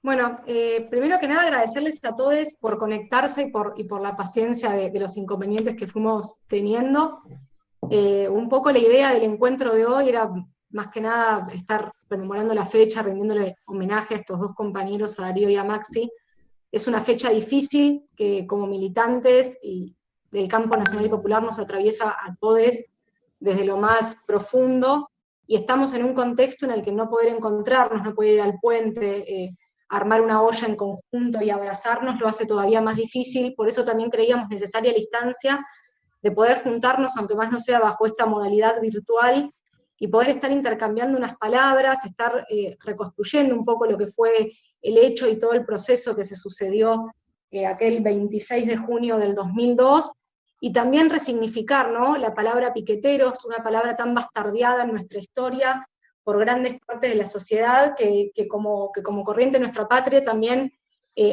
Bueno, primero que nada agradecerles a todos por conectarse y por la paciencia de los inconvenientes que fuimos teniendo. Un poco la idea del encuentro de hoy era más que nada estar rememorando la fecha, rindiéndole homenaje a estos dos compañeros, a Darío y a Maxi. Es una fecha difícil que como militantes y del campo nacional y popular nos atraviesa a todos desde lo más profundo, y estamos en un contexto en el que no poder encontrarnos, no poder ir al puente, armar una olla en conjunto y abrazarnos lo hace todavía más difícil. Por eso también creíamos necesaria la instancia de poder juntarnos, aunque más no sea bajo esta modalidad virtual, y poder estar intercambiando unas palabras, estar reconstruyendo un poco lo que fue el hecho y todo el proceso que se sucedió aquel 26 de junio del 2002, y también resignificar, ¿no?, la palabra piqueteros, una palabra tan bastardeada en nuestra historia por grandes partes de la sociedad, que como corriente de nuestra patria también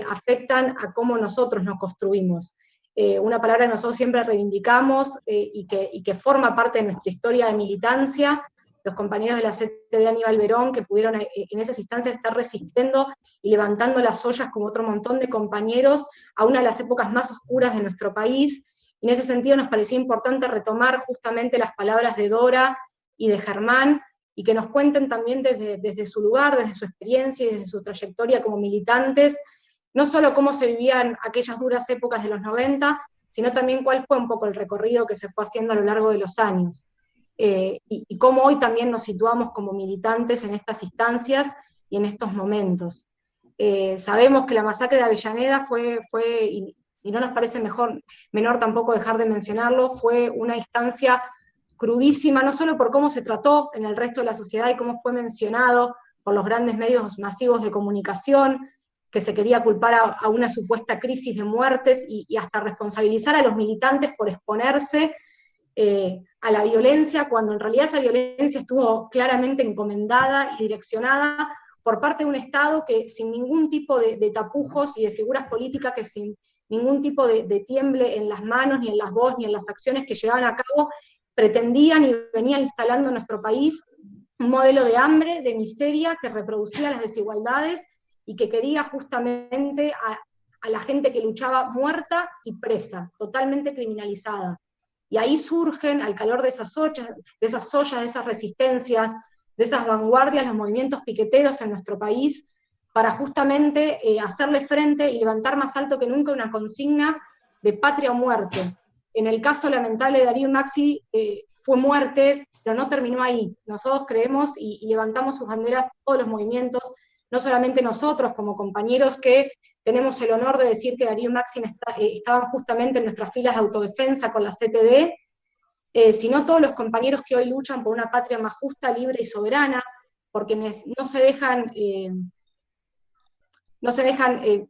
afectan a cómo nosotros nos construimos. Una palabra que nosotros siempre reivindicamos y que forma parte de nuestra historia de militancia. Los compañeros de la CTD Aníbal Verón, que pudieron en esas instancias estar resistiendo y levantando las ollas como otro montón de compañeros a una de las épocas más oscuras de nuestro país. En ese sentido nos parecía importante retomar justamente las palabras de Dora y de Germán, y que nos cuenten también desde su lugar, desde su experiencia y desde su trayectoria como militantes, no solo cómo se vivían aquellas duras épocas de los 90, sino también cuál fue un poco el recorrido que se fue haciendo a lo largo de los años. Y cómo hoy también nos situamos como militantes en estas instancias y en estos momentos. Sabemos que la masacre de Avellaneda fue y no nos parece menor tampoco dejar de mencionarlo, fue una instancia crudísima, no solo por cómo se trató en el resto de la sociedad y cómo fue mencionado por los grandes medios masivos de comunicación, que se quería culpar a una supuesta crisis de muertes y hasta responsabilizar a los militantes por exponerse a la violencia, cuando en realidad esa violencia estuvo claramente encomendada y direccionada por parte de un Estado que sin ningún tipo de tapujos y de figuras políticas, que sin ningún tipo de tiemble en las manos, ni en las voces, ni en las acciones que llevaban a cabo, pretendían y venían instalando en nuestro país un modelo de hambre, de miseria, que reproducía las desigualdades y que quería justamente a la gente que luchaba muerta y presa, totalmente criminalizada. Y ahí surgen, al calor de esas ollas, de esas resistencias, de esas vanguardias, los movimientos piqueteros en nuestro país, para justamente hacerle frente y levantar más alto que nunca una consigna de patria o muerte. En el caso lamentable de Darío Maxi, fue muerte, pero no terminó ahí. Nosotros creemos y levantamos sus banderas todos los movimientos, no solamente nosotros como compañeros que tenemos el honor de decir que Darío y Maxi estaban justamente en nuestras filas de autodefensa con la CTD, sino todos los compañeros que hoy luchan por una patria más justa, libre y soberana, porque no se dejan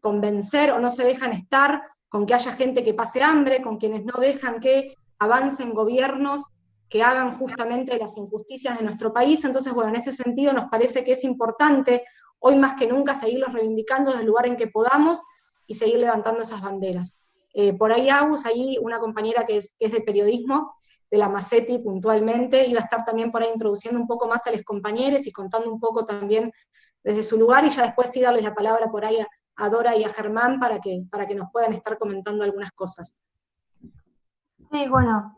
convencer o no se dejan estar con que haya gente que pase hambre, con quienes no dejan que avancen gobiernos que hagan justamente las injusticias de nuestro país. Entonces, bueno, en ese sentido nos parece que es importante, hoy más que nunca, seguirlos reivindicando desde el lugar en que podamos y seguir levantando esas banderas. Por ahí Agus, ahí una compañera que es de periodismo, de la Macetti puntualmente, iba a estar también por ahí introduciendo un poco más a los compañeros y contando un poco también desde su lugar, y ya después sí darles la palabra por ahí a Dora y a Germán para que nos puedan estar comentando algunas cosas. Sí, bueno,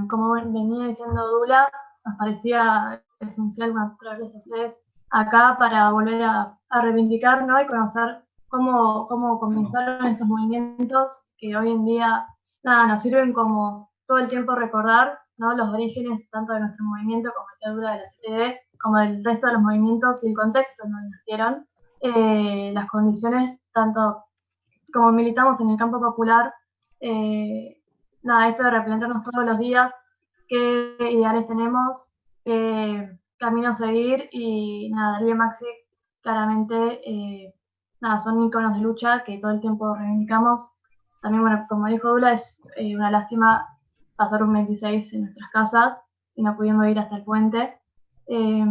como venía diciendo Dula, nos parecía esencial mostrarles a ustedes acá para volver a reivindicar, ¿no? Y conocer cómo comenzaron estos movimientos que hoy en día, nada, nos sirven como todo el tiempo recordar, ¿no? Los orígenes tanto de nuestro movimiento, como decía Dula, de la CTV, como del resto de los movimientos y el contexto en donde nacieron, las condiciones, tanto como militamos en el campo popular, eh, nada, esto de replantearnos todos los días qué ideales tenemos, qué camino seguir, y nada, Darío y Maxi claramente, nada, son íconos de lucha que todo el tiempo reivindicamos. También, bueno, como dijo Dula, es una lástima pasar un 26 en nuestras casas y no pudiendo ir hasta el puente, eh,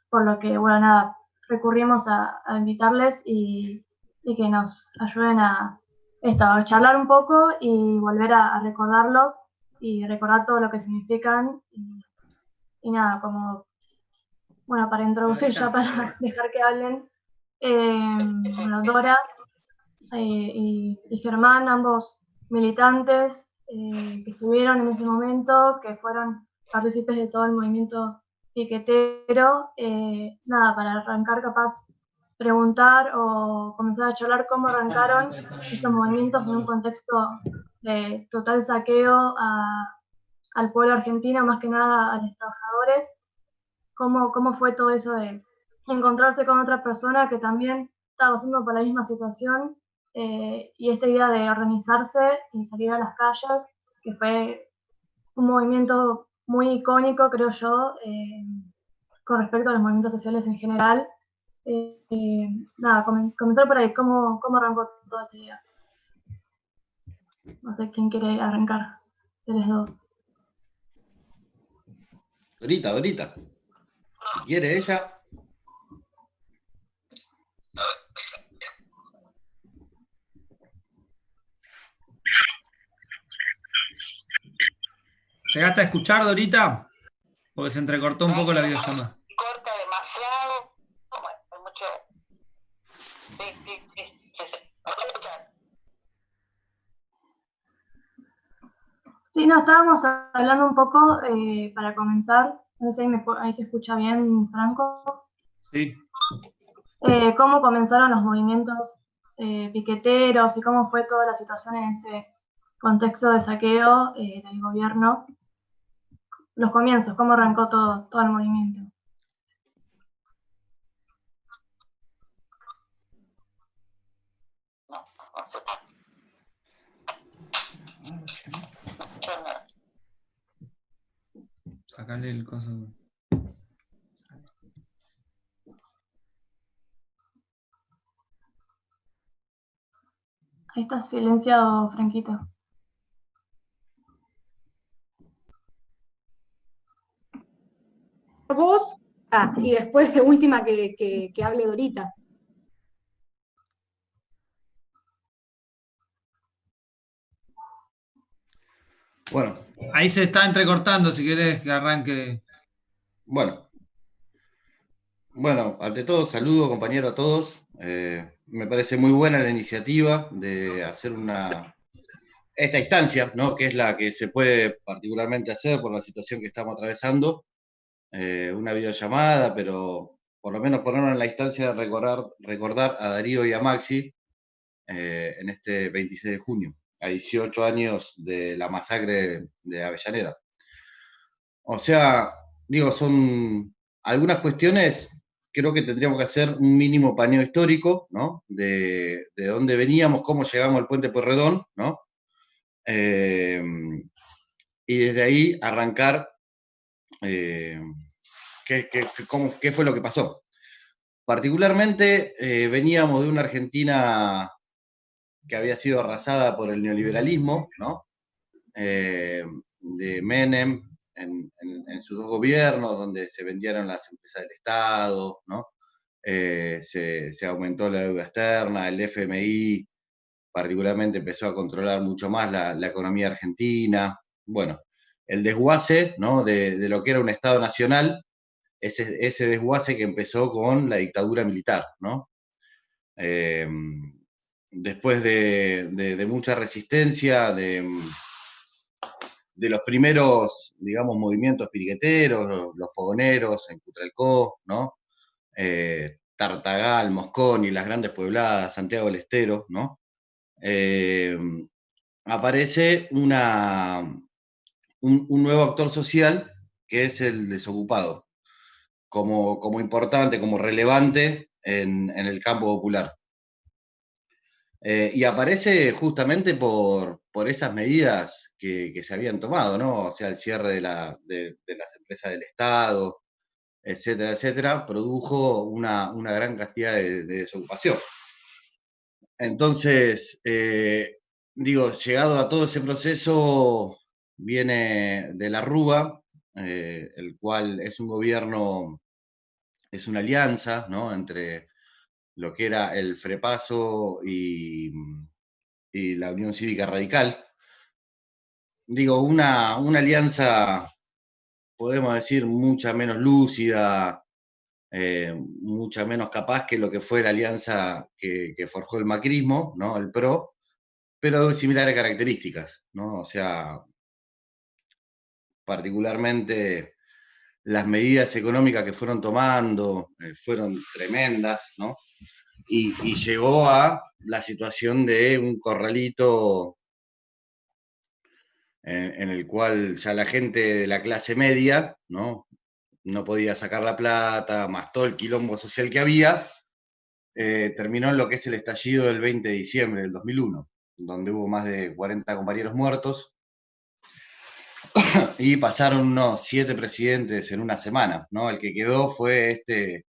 por lo que, bueno, nada, recurrimos a invitarles y que nos ayuden a charlar un poco y volver a recordarlos y recordar todo lo que significan. Y nada, como, bueno, para introducir ya, para dejar que hablen, Bueno, Dora y Germán, ambos militantes que estuvieron en ese momento, que fueron partícipes de todo el movimiento piquetero. Nada, para arrancar capaz preguntar o comenzar a charlar cómo arrancaron estos movimientos en un contexto de total saqueo al pueblo argentino, más que nada a los trabajadores. ¿Cómo fue todo eso de encontrarse con otra persona que también estaba pasando por la misma situación, y esta idea de organizarse y salir a las calles, que fue un movimiento muy icónico, creo yo, con respecto a los movimientos sociales en general? Nada, comentar por ahí cómo arrancó toda esta idea. No sé quién quiere arrancar de los dos. Dorita. ¿Quiere ella? ¿Llegaste a escuchar, Dorita? Porque se entrecortó un poco la videollamada. Corta demasiado. Bueno, hay mucho. Sí, no, estábamos hablando un poco para comenzar. No sé si ahí se escucha bien, Franco. Sí. Cómo comenzaron los movimientos piqueteros y cómo fue toda la situación en ese contexto de saqueo del gobierno. Los comienzos, cómo arrancó todo el movimiento. Sacale el coso. Ahí está silenciado, Franquito. Vos, y después de última que hable Dorita. Bueno. Ahí se está entrecortando, si querés que arranque. Bueno, ante todo, saludo, compañero, a todos. Me parece muy buena la iniciativa de hacer esta instancia, ¿no? Que es la que se puede particularmente hacer por la situación que estamos atravesando. Una videollamada, pero por lo menos ponernos en la instancia de recordar a Darío y a Maxi en este 26 de junio, a 18 años de la masacre de Avellaneda. O sea, digo, son algunas cuestiones, creo que tendríamos que hacer un mínimo paneo histórico, ¿no? De dónde veníamos, cómo llegamos al Puente Pueyrredón, ¿no? Y desde ahí arrancar qué fue lo que pasó. Particularmente veníamos de una Argentina que había sido arrasada por el neoliberalismo, ¿no? De Menem en sus dos gobiernos, donde se vendieron las empresas del Estado, ¿no? Se aumentó la deuda externa, el FMI particularmente empezó a controlar mucho más la economía argentina. Bueno, el desguace, ¿no? de lo que era un Estado nacional, ese desguace que empezó con la dictadura militar, ¿no? Después de mucha resistencia, de los primeros, digamos, movimientos piqueteros, los fogoneros en Cutralcó, ¿no? Tartagal, Mosconi, las grandes pobladas, Santiago del Estero, ¿no? Aparece un nuevo actor social que es el desocupado, como importante, como relevante en el campo popular. Y aparece justamente por esas medidas que se habían tomado, ¿no? O sea, el cierre de las empresas del Estado, etcétera, etcétera, produjo una gran cantidad de desocupación. Entonces, llegado a todo ese proceso, viene de la Rúa, el cual es un gobierno, es una alianza, ¿no? Entre lo que era el Frepaso y la Unión Cívica Radical. Una alianza, podemos decir, mucha menos lúcida, mucha menos capaz que lo que fue la alianza que forjó el macrismo, ¿no? El PRO, pero de similares características, ¿no? O sea, particularmente las medidas económicas que fueron tomando fueron tremendas, ¿no? Y llegó a la situación de un corralito en el cual ya la gente de la clase media, ¿no? No podía sacar la plata, más todo el quilombo social que había, terminó en lo que es el estallido del 20 de diciembre del 2001, donde hubo más de 40 compañeros muertos y pasaron unos 7 presidentes en una semana, ¿no? El que quedó fue este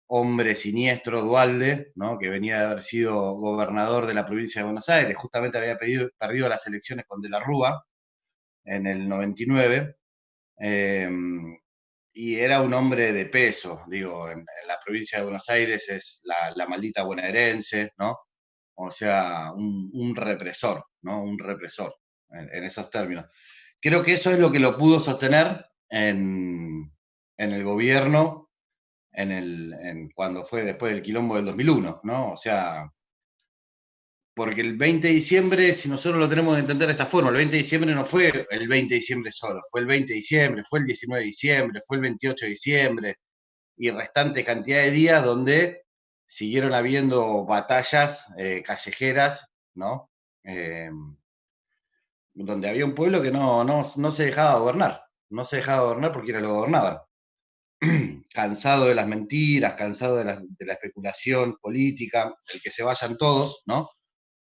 hombre siniestro, Duhalde, ¿no? Que venía de haber sido gobernador de la provincia de Buenos Aires, justamente había perdido las elecciones con De la Rúa en el 99, y era un hombre de peso, digo, en la provincia de Buenos Aires es la maldita bonaerense, ¿no? O sea, un represor, ¿no? Un represor, en esos términos. Creo que eso es lo que lo pudo sostener en el gobierno cuando fue después del quilombo del 2001, ¿no? O sea, porque el 20 de diciembre, si nosotros lo tenemos que entender de esta forma, el 20 de diciembre no fue el 20 de diciembre solo, fue el 20 de diciembre, fue el 19 de diciembre, fue el 28 de diciembre, y restante cantidad de días donde siguieron habiendo batallas callejeras, ¿no? Donde había un pueblo que no se dejaba gobernar, no se dejaba gobernar porque era lo gobernaban. Cansado de las mentiras, cansado de la especulación política, el que se vayan todos, ¿no?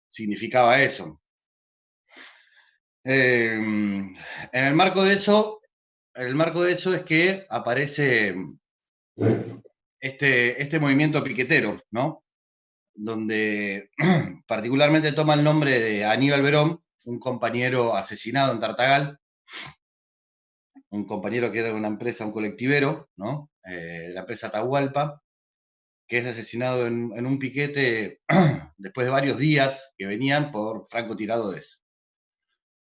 Significaba eso. En el marco de eso es que aparece este movimiento piquetero, ¿no? Donde particularmente toma el nombre de Aníbal Berón, un compañero asesinado en Tartagal, un compañero que era de una empresa, un colectivero, ¿no? La empresa Atahualpa, que es asesinado en un piquete después de varios días que venían por francotiradores.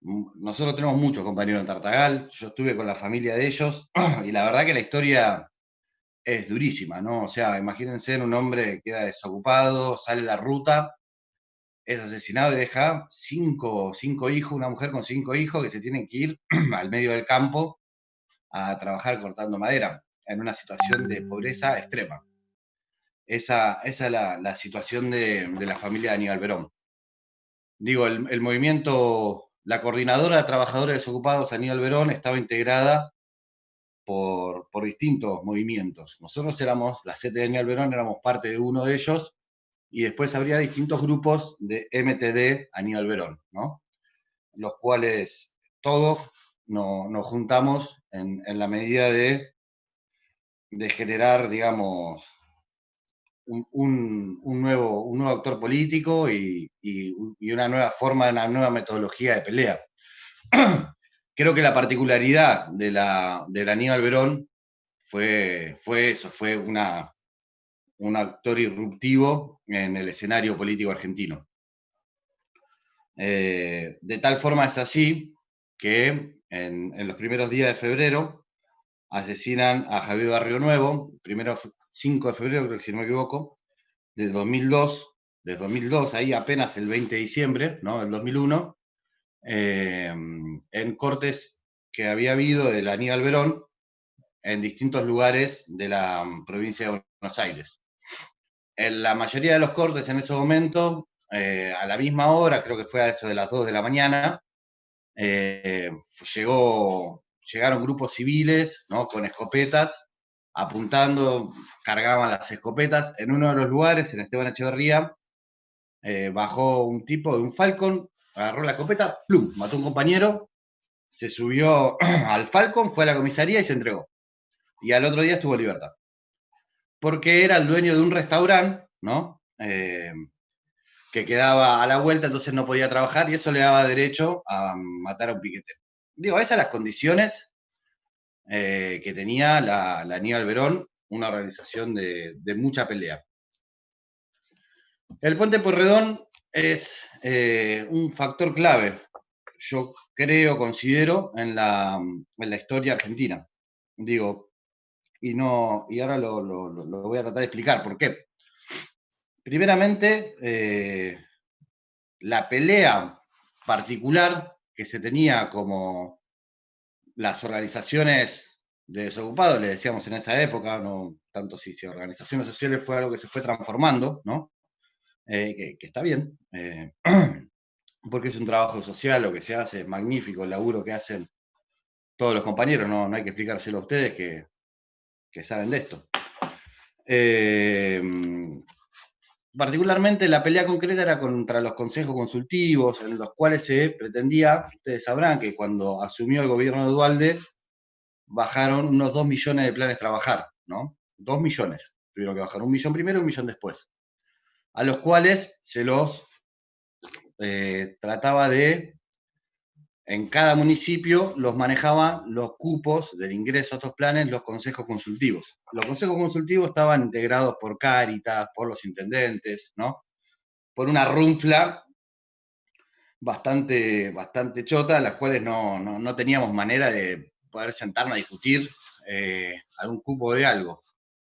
Nosotros tenemos muchos compañeros en Tartagal, yo estuve con la familia de ellos, y la verdad que la historia es durísima, ¿no? O sea, imagínense un hombre que queda desocupado, sale a la ruta, es asesinado y deja cinco hijos, una mujer con 5 hijos que se tienen que ir al medio del campo a trabajar cortando madera, en una situación de pobreza extrema. Esa es la situación de la familia de Aníbal Berón. Digo, el movimiento, la coordinadora de trabajadores desocupados Aníbal Berón estaba integrada por distintos movimientos. Nosotros éramos, la CETE de Aníbal Berón, éramos parte de uno de ellos, y después habría distintos grupos de MTD Aníbal Berón, ¿no? Los cuales todos nos juntamos en la medida de generar, digamos, un nuevo actor político y una nueva forma, una nueva metodología de pelea. Creo que la particularidad de la Aníbal Berón fue eso, fue un actor irruptivo en el escenario político argentino. De tal forma es así que en los primeros días de febrero asesinan a Javier Barrio Nuevo, primero 5 de febrero, creo que si no me equivoco, de 2002, ahí apenas el 20 de diciembre, ¿no? Del 2001, en cortes que había habido del Aníbal Berón en distintos lugares de la provincia de Buenos Aires. En la mayoría de los cortes en ese momento, a la misma hora, creo que fue a eso de las 2 de la mañana, llegaron grupos civiles, ¿no? Con escopetas, apuntando, cargaban las escopetas. En uno de los lugares, en Esteban Echeverría, bajó un tipo de un Falcon, agarró la escopeta, plum, mató a un compañero, se subió al Falcon, fue a la comisaría y se entregó. Y al otro día estuvo en libertad. Porque era el dueño de un restaurante, ¿no? Que quedaba a la vuelta, entonces no podía trabajar y eso le daba derecho a matar a un piquetero. Digo, esas las condiciones que tenía la Aníbal Berón, una organización de mucha pelea. El Puente Pueyrredón es un factor clave, yo creo, considero, en la historia argentina. Digo, y ahora lo voy a tratar de explicar por qué. Primeramente, la pelea particular que se tenía como las organizaciones de desocupados, le decíamos en esa época, no tanto si organizaciones sociales fue algo que se fue transformando, ¿no? Que está bien, porque es un trabajo social lo que se hace, es magnífico el laburo que hacen todos los compañeros, no hay que explicárselo a ustedes que saben de esto. Particularmente la pelea concreta era contra los consejos consultivos, en los cuales se pretendía, ustedes sabrán que cuando asumió el gobierno de Duhalde, bajaron unos 2 millones de planes trabajar, ¿no? 2 millones. Tuvieron que bajar 1 millón primero y 1 millón después. A los cuales se los trataba de, en cada municipio los manejaban los cupos del ingreso a estos planes, los consejos consultivos. Los consejos consultivos estaban integrados por Cáritas, por los intendentes, ¿no? Por una runfla bastante chota, las cuales no teníamos manera de poder sentarnos a discutir algún cupo de algo.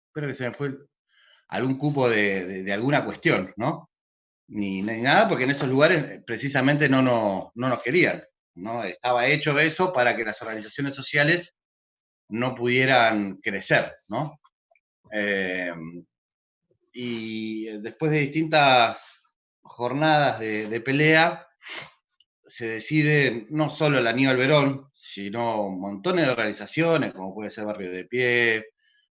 Espero que se me fue algún cupo de alguna cuestión, ¿no? Ni nada, porque en esos lugares precisamente no nos querían, ¿no? Estaba hecho eso para que las organizaciones sociales no pudieran crecer, ¿no? Y después de distintas jornadas de pelea, se decide no solo el Aníbal Verón, sino montones de organizaciones, como puede ser Barrio de Pie,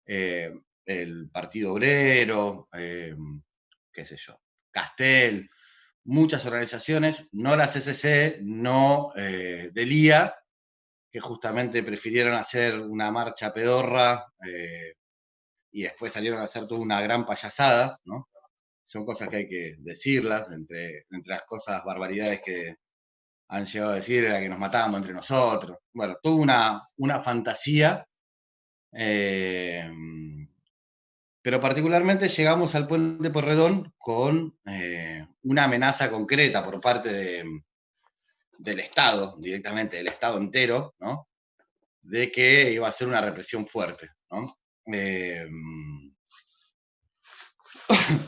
el Partido Obrero, qué sé yo, Castel, muchas organizaciones, no la CCC, no Delía, que justamente prefirieron hacer una marcha pedorra y después salieron a hacer toda una gran payasada, ¿no? Son cosas que hay que decirlas, entre las cosas, barbaridades que han llegado a decir, era que nos matábamos entre nosotros. Bueno, toda una fantasía, pero particularmente llegamos al Puente Porredón con una amenaza concreta por parte del Estado, directamente del Estado entero, ¿no? De que iba a ser una represión fuerte, ¿no?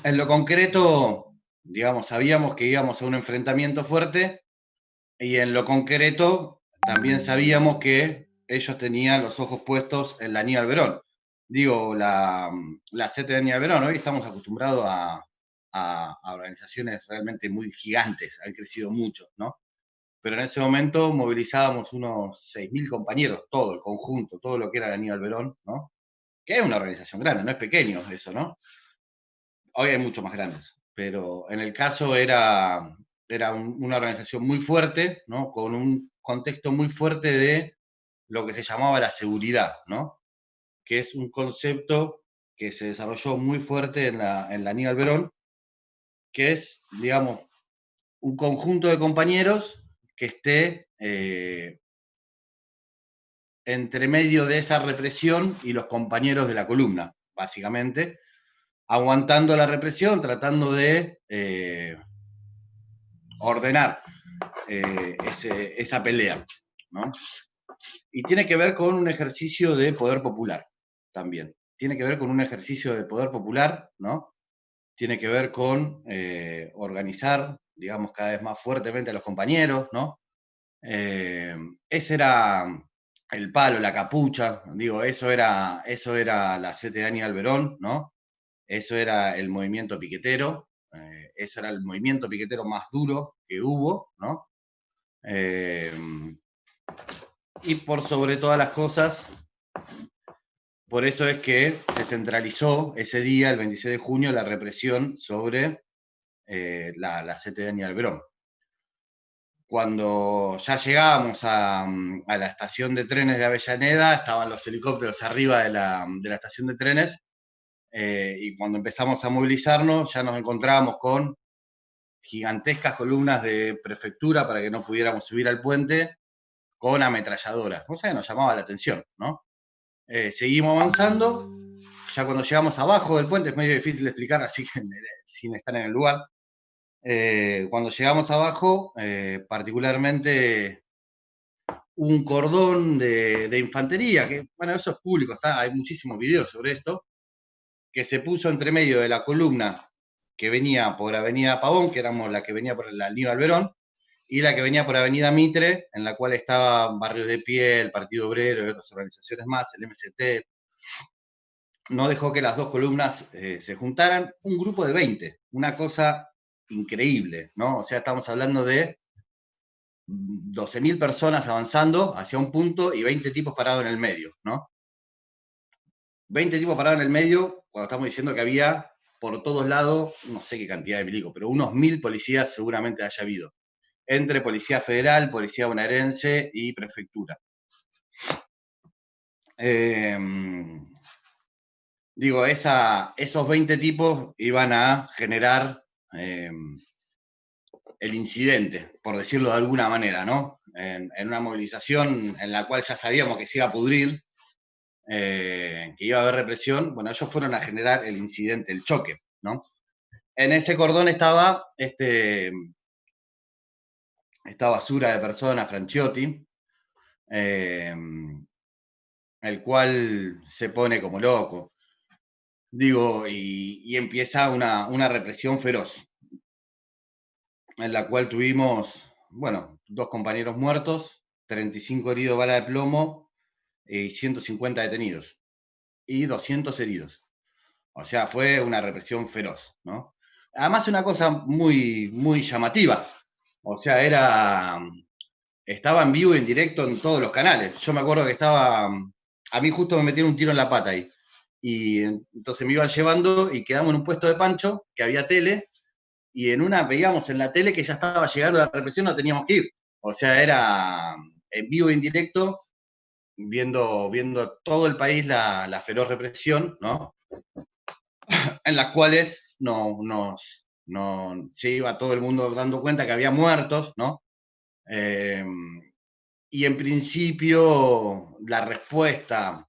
En lo concreto, digamos, sabíamos que íbamos a un enfrentamiento fuerte y en lo concreto también sabíamos que ellos tenían los ojos puestos en la Aníbal Verón. Digo, la CTA de Aníbal Verón, hoy estamos acostumbrados a organizaciones realmente muy gigantes, han crecido mucho, ¿no? Pero en ese momento movilizábamos unos 6.000 compañeros, todo el conjunto, todo lo que era la Aníbal Verón, ¿no? Que es una organización grande, no es pequeño eso, ¿no? Hoy hay mucho más grandes, pero en el caso era una organización muy fuerte, ¿no? Con un contexto muy fuerte de lo que se llamaba la seguridad, ¿no? Que es un concepto que se desarrolló muy fuerte en la Aníbal Verón, que es, digamos, un conjunto de compañeros que esté entre medio de esa represión y los compañeros de la columna, básicamente, aguantando la represión, tratando de ordenar esa pelea, ¿no? Y tiene que ver con un ejercicio de poder popular también. Tiene que ver con un ejercicio de poder popular, ¿no? Tiene que ver con organizar, digamos, cada vez más fuertemente a los compañeros, ¿no? Ese era el palo, la capucha, digo, eso era la CTA Aníbal Verón, ¿no? Eso era el movimiento piquetero, eso era el movimiento piquetero más duro que hubo, ¿no? Y por sobre todas las cosas, por eso es que se centralizó ese día, el 26 de junio, la represión sobre la CTA Aníbal Verón. Cuando ya llegábamos a la estación de trenes de Avellaneda, estaban los helicópteros arriba de la estación de trenes, y cuando empezamos a movilizarnos ya nos encontrábamos con gigantescas columnas de prefectura para que no pudiéramos subir al puente, con ametralladoras, cosa que nos llamaba la atención, ¿no? Seguimos avanzando, ya cuando llegamos abajo del puente, es medio difícil de explicar, así que sin estar en el lugar, cuando llegamos abajo, particularmente un cordón de infantería, que, bueno, eso es público, hay muchísimos videos sobre esto, que se puso entre medio de la columna que venía por Avenida Pavón, que éramos la que venía por la Aníbal Verón, y la que venía por Avenida Mitre, en la cual estaba Barrios de Pie, el Partido Obrero y otras organizaciones más, el MST. No dejó que las dos columnas se juntaran. Un grupo de 20, una cosa increíble, ¿no? O sea, estamos hablando de 12.000 personas avanzando hacia un punto y 20 tipos parados en el medio, ¿no? 20 tipos parados en el medio, cuando estamos diciendo que había por todos lados, no sé qué cantidad de milicos, pero unos 1.000 policías seguramente haya habido, entre Policía Federal, Policía Bonaerense y Prefectura. Digo, esos 20 tipos iban a generar el incidente, por decirlo de alguna manera, ¿no? En una movilización en la cual ya sabíamos que se iba a pudrir, que iba a haber represión, bueno, ellos fueron a generar el incidente, el choque, ¿no? En ese cordón estaba esta basura de persona, Franciotti, el cual se pone como loco. Digo, y empieza una represión feroz, en la cual tuvimos, bueno, 2 compañeros muertos, 35 heridos bala de plomo y 150 detenidos, y 200 heridos. O sea, fue una represión feroz, ¿no? Además, una cosa muy, muy llamativa. O sea, estaba en vivo y en directo en todos los canales. Yo me acuerdo que a mí justo me metieron un tiro en la pata ahí. Y entonces me iban llevando y quedamos en un puesto de pancho, que había tele, y en una veíamos en la tele que ya estaba llegando la represión, no teníamos que ir. O sea, era en vivo y en directo, viendo todo el país la feroz represión, ¿no? En las cuales se iba todo el mundo dando cuenta que había muertos, ¿no? Y en principio la respuesta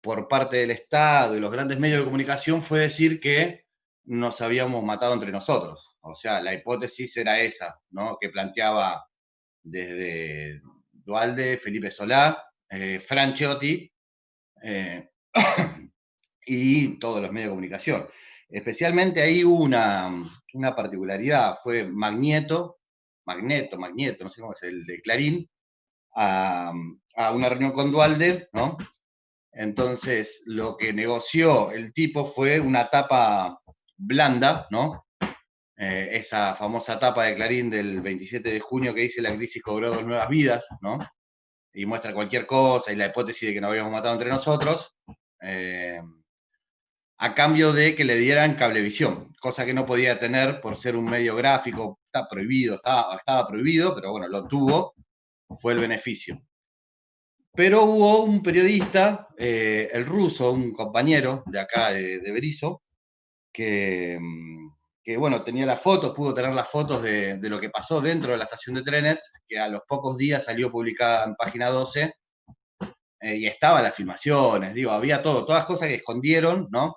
por parte del Estado y los grandes medios de comunicación fue decir que nos habíamos matado entre nosotros. O sea, la hipótesis era esa, ¿no? Que planteaba desde Duhalde, Felipe Solá, Franciotti y todos los medios de comunicación. Especialmente ahí hubo una particularidad, fue Magneto, no sé cómo es, el de Clarín, a una reunión con Duhalde, ¿no? Entonces, lo que negoció el tipo fue una tapa blanda, ¿no? Esa famosa tapa de Clarín del 27 de junio que dice la crisis cobró 2 nuevas vidas, ¿no? Y muestra cualquier cosa y la hipótesis de que nos habíamos matado entre nosotros, a cambio de que le dieran cablevisión, cosa que no podía tener por ser un medio gráfico, está prohibido, estaba prohibido, pero bueno, lo tuvo, fue el beneficio. Pero hubo un periodista, el ruso, un compañero de acá de Berisso, que bueno, tenía las fotos, pudo tener las fotos de lo que pasó dentro de la estación de trenes, que a los pocos días salió publicada en Página 12, y estaban las filmaciones, digo, había todas cosas que escondieron, ¿no?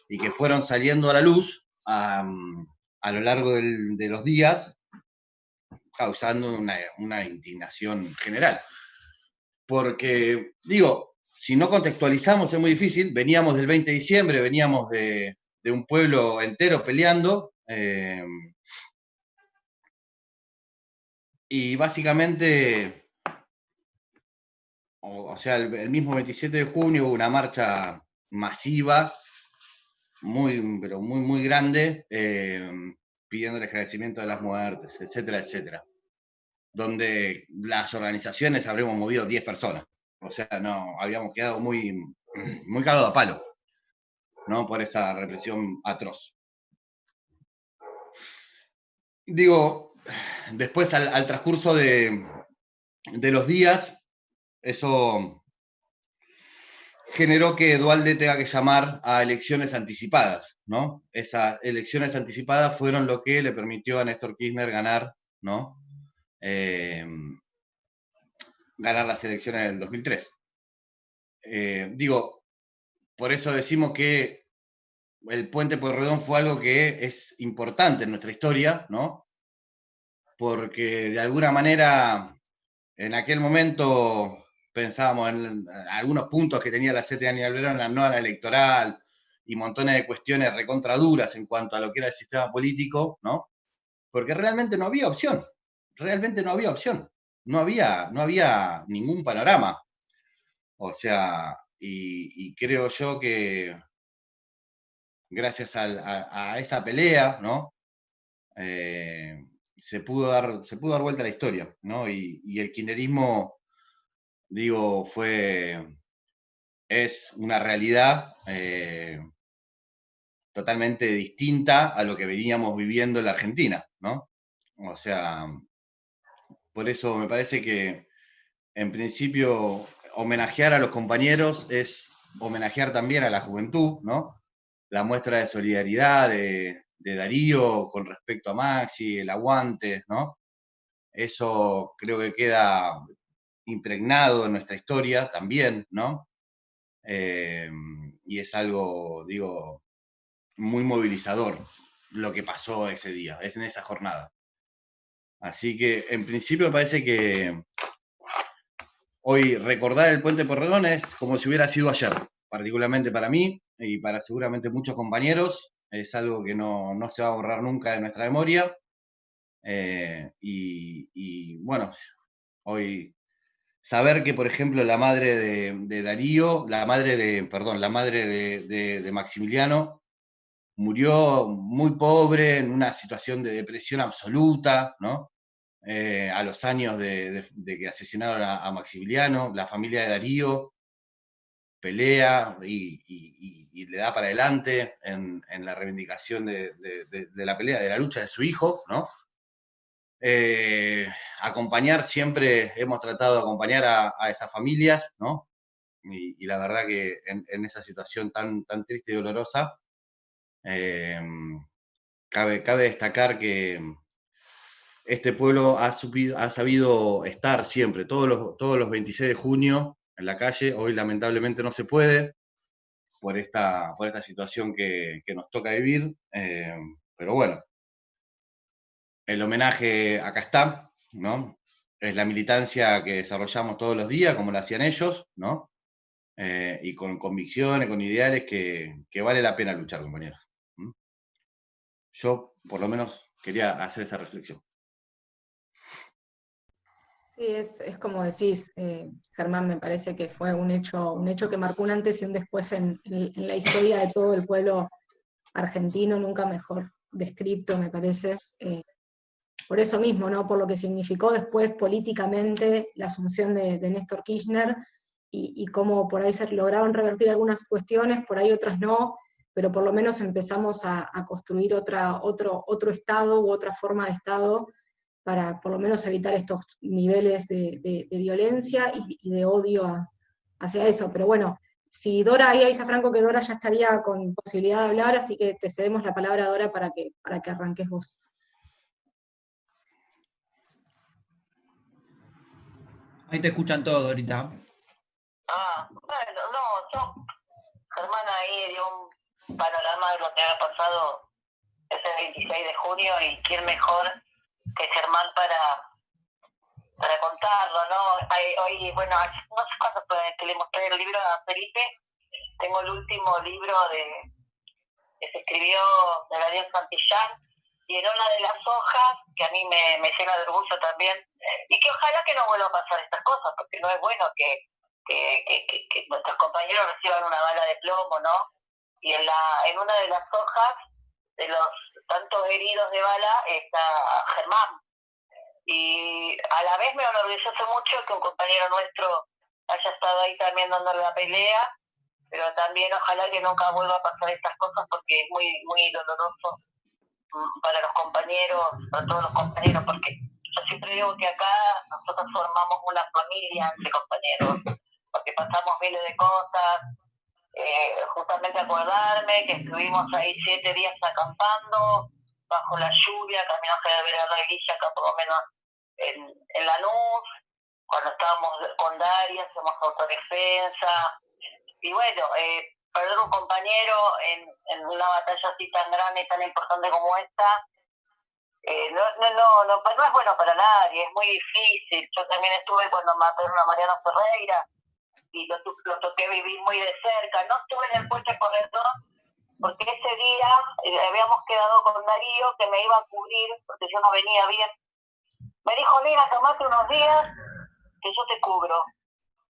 Y que fueron saliendo a la luz a lo largo de los días, causando una indignación general. Porque, digo, si no contextualizamos es muy difícil, veníamos del 20 de diciembre, veníamos de un pueblo entero peleando, y básicamente, o sea, el mismo 27 de junio hubo una marcha masiva, pero muy, muy grande, pidiendo el esclarecimiento de las muertes, etcétera, etcétera. Donde las organizaciones habremos movido 10 personas. O sea, no, habíamos quedado muy, muy cagados a palo, ¿no? Por esa represión atroz. Digo, después al transcurso de los días, eso generó que Duhalde tenga que llamar a elecciones anticipadas, ¿no? Esas elecciones anticipadas fueron lo que le permitió a Néstor Kirchner ganar, ¿no? Ganar las elecciones del 2003. Digo, por eso decimos que el puente Pueyrredón fue algo que es importante en nuestra historia, ¿no? Porque de alguna manera En aquel momento pensábamos en algunos puntos que tenía la CTA Aníbal Verón, la no a la electoral, y montones de cuestiones recontraduras en cuanto a lo que era el sistema político, ¿no? Porque realmente no había opción, realmente no había opción, no había ningún panorama. O sea, y creo yo que gracias a esa pelea, ¿no? Se pudo dar vuelta a la historia, ¿no? Y el kirchnerismo, digo, es una realidad totalmente distinta a lo que veníamos viviendo en la Argentina, ¿no? O sea, por eso me parece que en principio homenajear a los compañeros es homenajear también a la juventud, ¿no? La muestra de solidaridad de Darío con respecto a Maxi, el aguante, ¿no? Eso creo que queda impregnado en nuestra historia también, ¿no? Y es algo, digo, muy movilizador lo que pasó ese día, es en esa jornada. Así que en principio me parece que hoy recordar el Puente Porredón es como si hubiera sido ayer, particularmente para mí y para seguramente muchos compañeros. Es algo que no se va a borrar nunca de nuestra memoria. Y bueno, hoy saber que, por ejemplo, la madre de Darío, la madre de Maximiliano, murió muy pobre, en una situación de depresión absoluta, ¿no? A los años de que asesinaron a Maximiliano, la familia de Darío pelea y le da para adelante en la reivindicación de la pelea, de la lucha de su hijo, ¿no? Acompañar, siempre hemos tratado de acompañar a esas familias, ¿no? Y la verdad que en esa situación tan triste y dolorosa, eh, cabe destacar que este pueblo ha sabido estar siempre, todos los 26 de junio en la calle. Hoy lamentablemente no se puede por esta situación que nos toca vivir, pero bueno, el homenaje acá está, ¿no? Es la militancia que desarrollamos todos los días, como lo hacían ellos, ¿no? Y con convicciones, con ideales que vale la pena luchar, compañeros. ¿Mm? Yo, por lo menos, quería hacer esa reflexión. Sí, es como decís, Germán, me parece que fue un hecho que marcó un antes y un después en la historia de todo el pueblo argentino, nunca mejor descrito, me parece. Por eso mismo, ¿no? Por lo que significó después políticamente la asunción de Néstor Kirchner y cómo por ahí se lograron revertir algunas cuestiones, por ahí otras no, pero por lo menos empezamos a construir otro Estado u otra forma de Estado para por lo menos evitar estos niveles de violencia y de odio hacia eso. Pero bueno, si Dora, ahí avisa Franco que Dora ya estaría con posibilidad de hablar, así que te cedemos la palabra, Dora, para que arranques vos. Ahí te escuchan todos ahorita. Bueno, no, Germán ahí dio un panorama de lo que ha pasado ese 26 de junio y quién mejor que Germán para contarlo, ¿no? Hoy, bueno, no sé cuándo fue que le mostré el libro a Felipe, tengo el último libro que se escribió de Daniel Santillán, y en una de las hojas, que a mí me llena de orgullo también, y que ojalá que no vuelva a pasar estas cosas, porque no es bueno que nuestros compañeros reciban una bala de plomo, ¿no? Y en una de las hojas de los tantos heridos de bala está Germán. Y a la vez me enorgullece mucho que un compañero nuestro haya estado ahí también dándole la pelea, pero también ojalá que nunca vuelva a pasar estas cosas porque es muy, muy doloroso para los compañeros, para todos los compañeros, porque yo siempre digo que acá nosotros formamos una familia entre compañeros, porque pasamos miles de cosas, justamente acordarme que estuvimos ahí 7 días acampando, bajo la lluvia, camino a Verano de Guilla, acá por lo menos en Lanús, cuando estábamos con Daria, hacemos autodefensa, y bueno, perder un compañero en una batalla así tan grande y tan importante como esta, no es bueno para nadie, es muy difícil. Yo también estuve cuando mataron a Mariano Ferreira y lo toqué vivir muy de cerca. No estuve en el puente corredor porque ese día habíamos quedado con Darío que me iba a cubrir porque yo no venía bien. Me dijo, nena, tomate unos días que yo te cubro,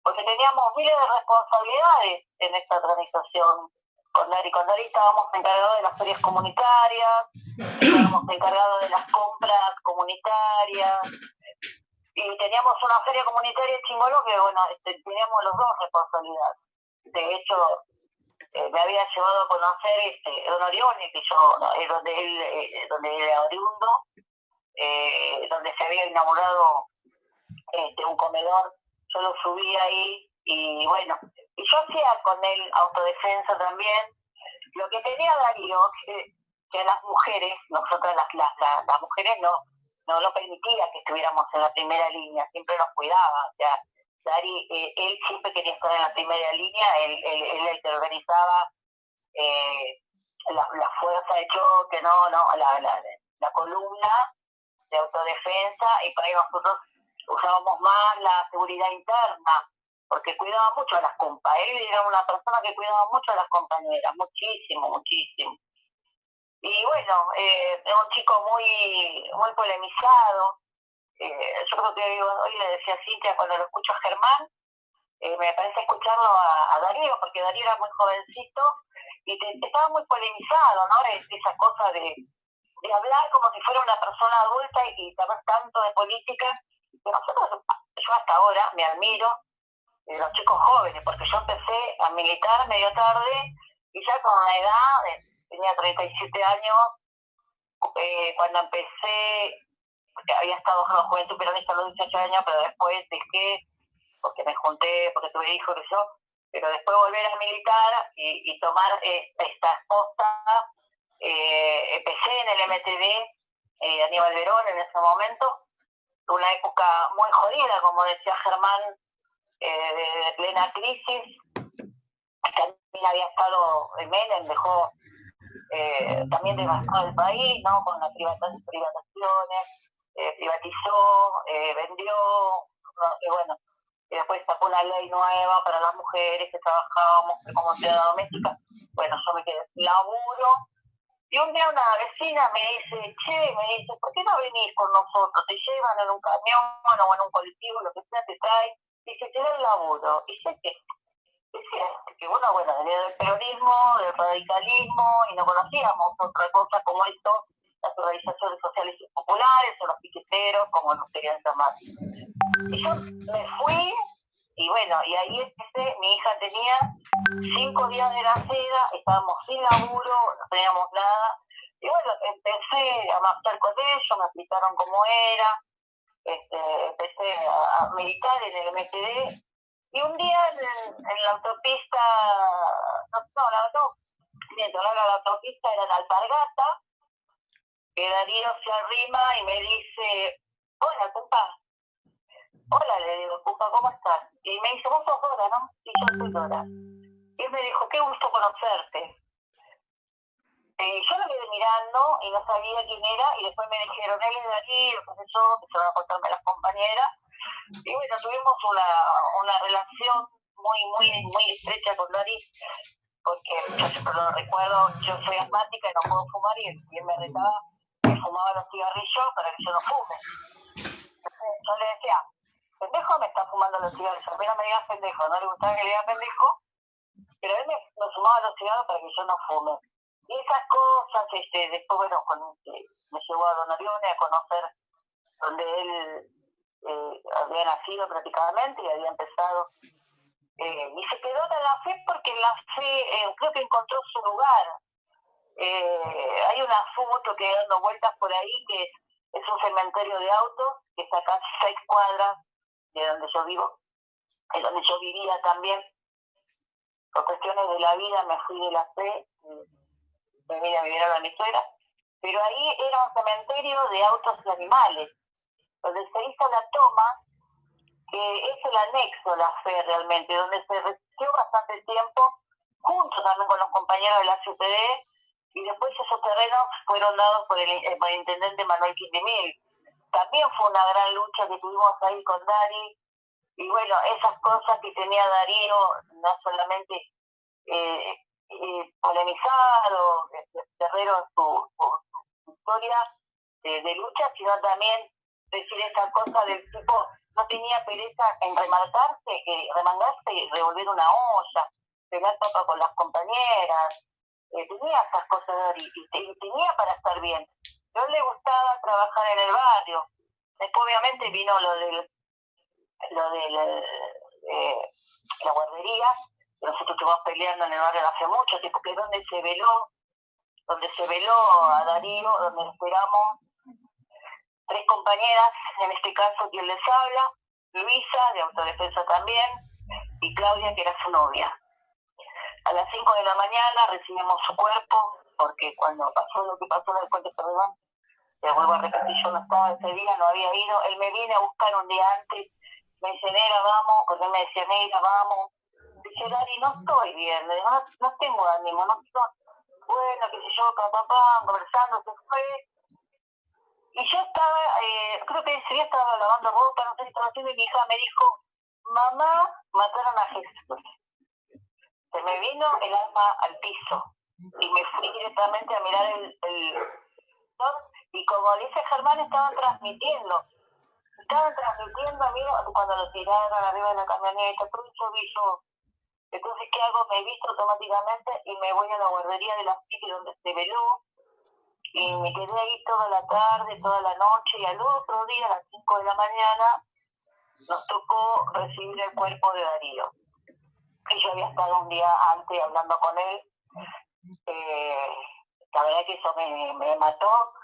porque teníamos miles de responsabilidades en esta organización. Con Dari estábamos encargados de las ferias comunitarias, estábamos encargados de las compras comunitarias, y teníamos una feria comunitaria en Chingolo que, bueno, teníamos los dos responsabilidades. De hecho, me había llevado a conocer Don Orione, que yo, donde él era oriundo, donde se había inaugurado un comedor. Yo lo subí ahí y bueno, y yo hacía con él autodefensa también. Lo que tenía Darío, que a las mujeres, nosotras las mujeres no permitía que estuviéramos en la primera línea, siempre nos cuidaba. O sea, él siempre quería estar en la primera línea, él el que organizaba la fuerza de choque, la columna de autodefensa, y para ahí nosotros usábamos más la seguridad interna, porque cuidaba mucho a las compañeras. Él era una persona que cuidaba mucho a las compañeras, muchísimo, muchísimo. Y bueno, era un chico muy, muy polemizado. Yo creo que hoy le decía a Cintia, cuando lo escucho a Germán, me parece escucharlo a Darío, porque Darío era muy jovencito y estaba muy polemizado, ¿no? Esa cosa de hablar como si fuera una persona adulta y saber tanto de política. Que nosotros, yo hasta ahora me admiro de los chicos jóvenes, porque yo empecé a militar medio tarde y ya con una edad, tenía 37 años, cuando empecé, porque había estado en la Juventud Peronista a los 18 años, pero después dejé, porque me junté, porque tuve hijos y yo, pero después volver a militar y tomar esta posta, empecé en el MTV, Aníbal Verón en ese momento, una época muy jodida, como decía Germán, de plena crisis. También había estado Menem, dejó también devastado el país, ¿no? Con las privatizaciones, privatizó, vendió, ¿no? Y bueno, y después sacó una ley nueva para las mujeres que trabajábamos como empleada doméstica. Bueno, yo me quedé sin laburo. Y un día una vecina me dice, ¿por qué no venís con nosotros? Te llevan en un camión o en un colectivo, lo que sea, te traen, y se te da el laburo. Y sé que uno, bueno, venía del peronismo, del radicalismo, y no conocíamos otra cosa como esto, las organizaciones sociales y populares, o los piqueteros, como nos querían llamar. Y yo me fui, y bueno, y ahí empecé. Mi hija tenía 5 días de nacida, estábamos sin laburo, no teníamos nada, y bueno, empecé a marchar con ellos, me explicaron cómo era, empecé a militar en el MTD, y un día en la autopista, la autopista era en Alpargata, que Darío se arrima y me dice, hola, compa. Hola, le digo, Cuca, ¿cómo estás? Y me dice, vos sos Dora, ¿no? Y yo soy Dora. Y él me dijo, qué gusto conocerte. Yo lo quedé mirando y no sabía quién era, y después me dijeron, él es Darío, qué sé yo, empezaron a contarme las compañeras. Y bueno, tuvimos una relación muy, muy, muy estrecha con Darío, porque yo siempre lo recuerdo, yo soy asmática y no puedo fumar, y él me retaba que fumaba los cigarrillos para que yo no fume. Entonces, yo le decía, pendejo, me está fumando los cigarros. A mí no me digas pendejo, no le gustaba que le diga pendejo, pero él me fumaba los cigarros para que yo no fume. Y esas cosas, después, bueno, me llevó a Don Orione a conocer donde él había nacido prácticamente y había empezado. Y se quedó en la fe porque la fe creo que encontró su lugar. Hay una foto que dando vueltas por ahí que es un cementerio de autos que está a casi 6 cuadras de donde yo vivo, en donde yo vivía también. Por cuestiones de la vida me fui de la fe, me vine a vivir a Venezuela, pero ahí era un cementerio de autos y animales, donde se hizo la toma, que es el anexo, la fe realmente, donde se resistió bastante tiempo, junto también con los compañeros de la CPD, y después esos terrenos fueron dados por el intendente Manuel Quindimil. También fue una gran lucha que tuvimos ahí con Dari, y bueno, esas cosas que tenía Darío, no solamente polemizar o Guerrero en su historia de lucha, sino también decir esa cosa del tipo, no tenía pereza en remangarse y revolver una olla, pegar papa con las compañeras, tenía esas cosas y tenía para estar bien. No le gustaba trabajar en el barrio. Después obviamente vino lo de la guardería, que nosotros estuvimos peleando en el barrio hace mucho tiempo, que es donde se veló a Darío, donde esperamos 3 compañeras, en este caso quien les habla, Luisa, de autodefensa también, y Claudia, que era su novia. A las 5 de la mañana recibimos su cuerpo, porque cuando pasó lo que pasó en el puente Perdón, te vuelvo a repetir, yo no estaba ese día, no había ido, él me viene a buscar un día antes, me dice, Negra, vamos, porque él me decía, Negra, vamos. Dice, Dari, no estoy bien, no tengo ánimo, no estoy, bueno, qué sé yo, con papá, conversando, se fue. Y yo estaba, creo que ese día estaba lavando ropa, no sé qué estaba haciendo, y mi hija me dijo, mamá, mataron a Jesús. Se me vino el alma al piso, y me fui directamente a mirar el y como dice Germán, estaban transmitiendo, amigos, cuando lo tiraron arriba de la camioneta, todo eso vi yo. Entonces, ¿qué hago? Me visto automáticamente y me voy a la guardería de la City donde se veló, y me quedé ahí toda la tarde, toda la noche, y al otro día, a las 5 de la mañana, nos tocó recibir el cuerpo de Darío. Y yo había estado un día antes hablando con él, la verdad que eso me mató,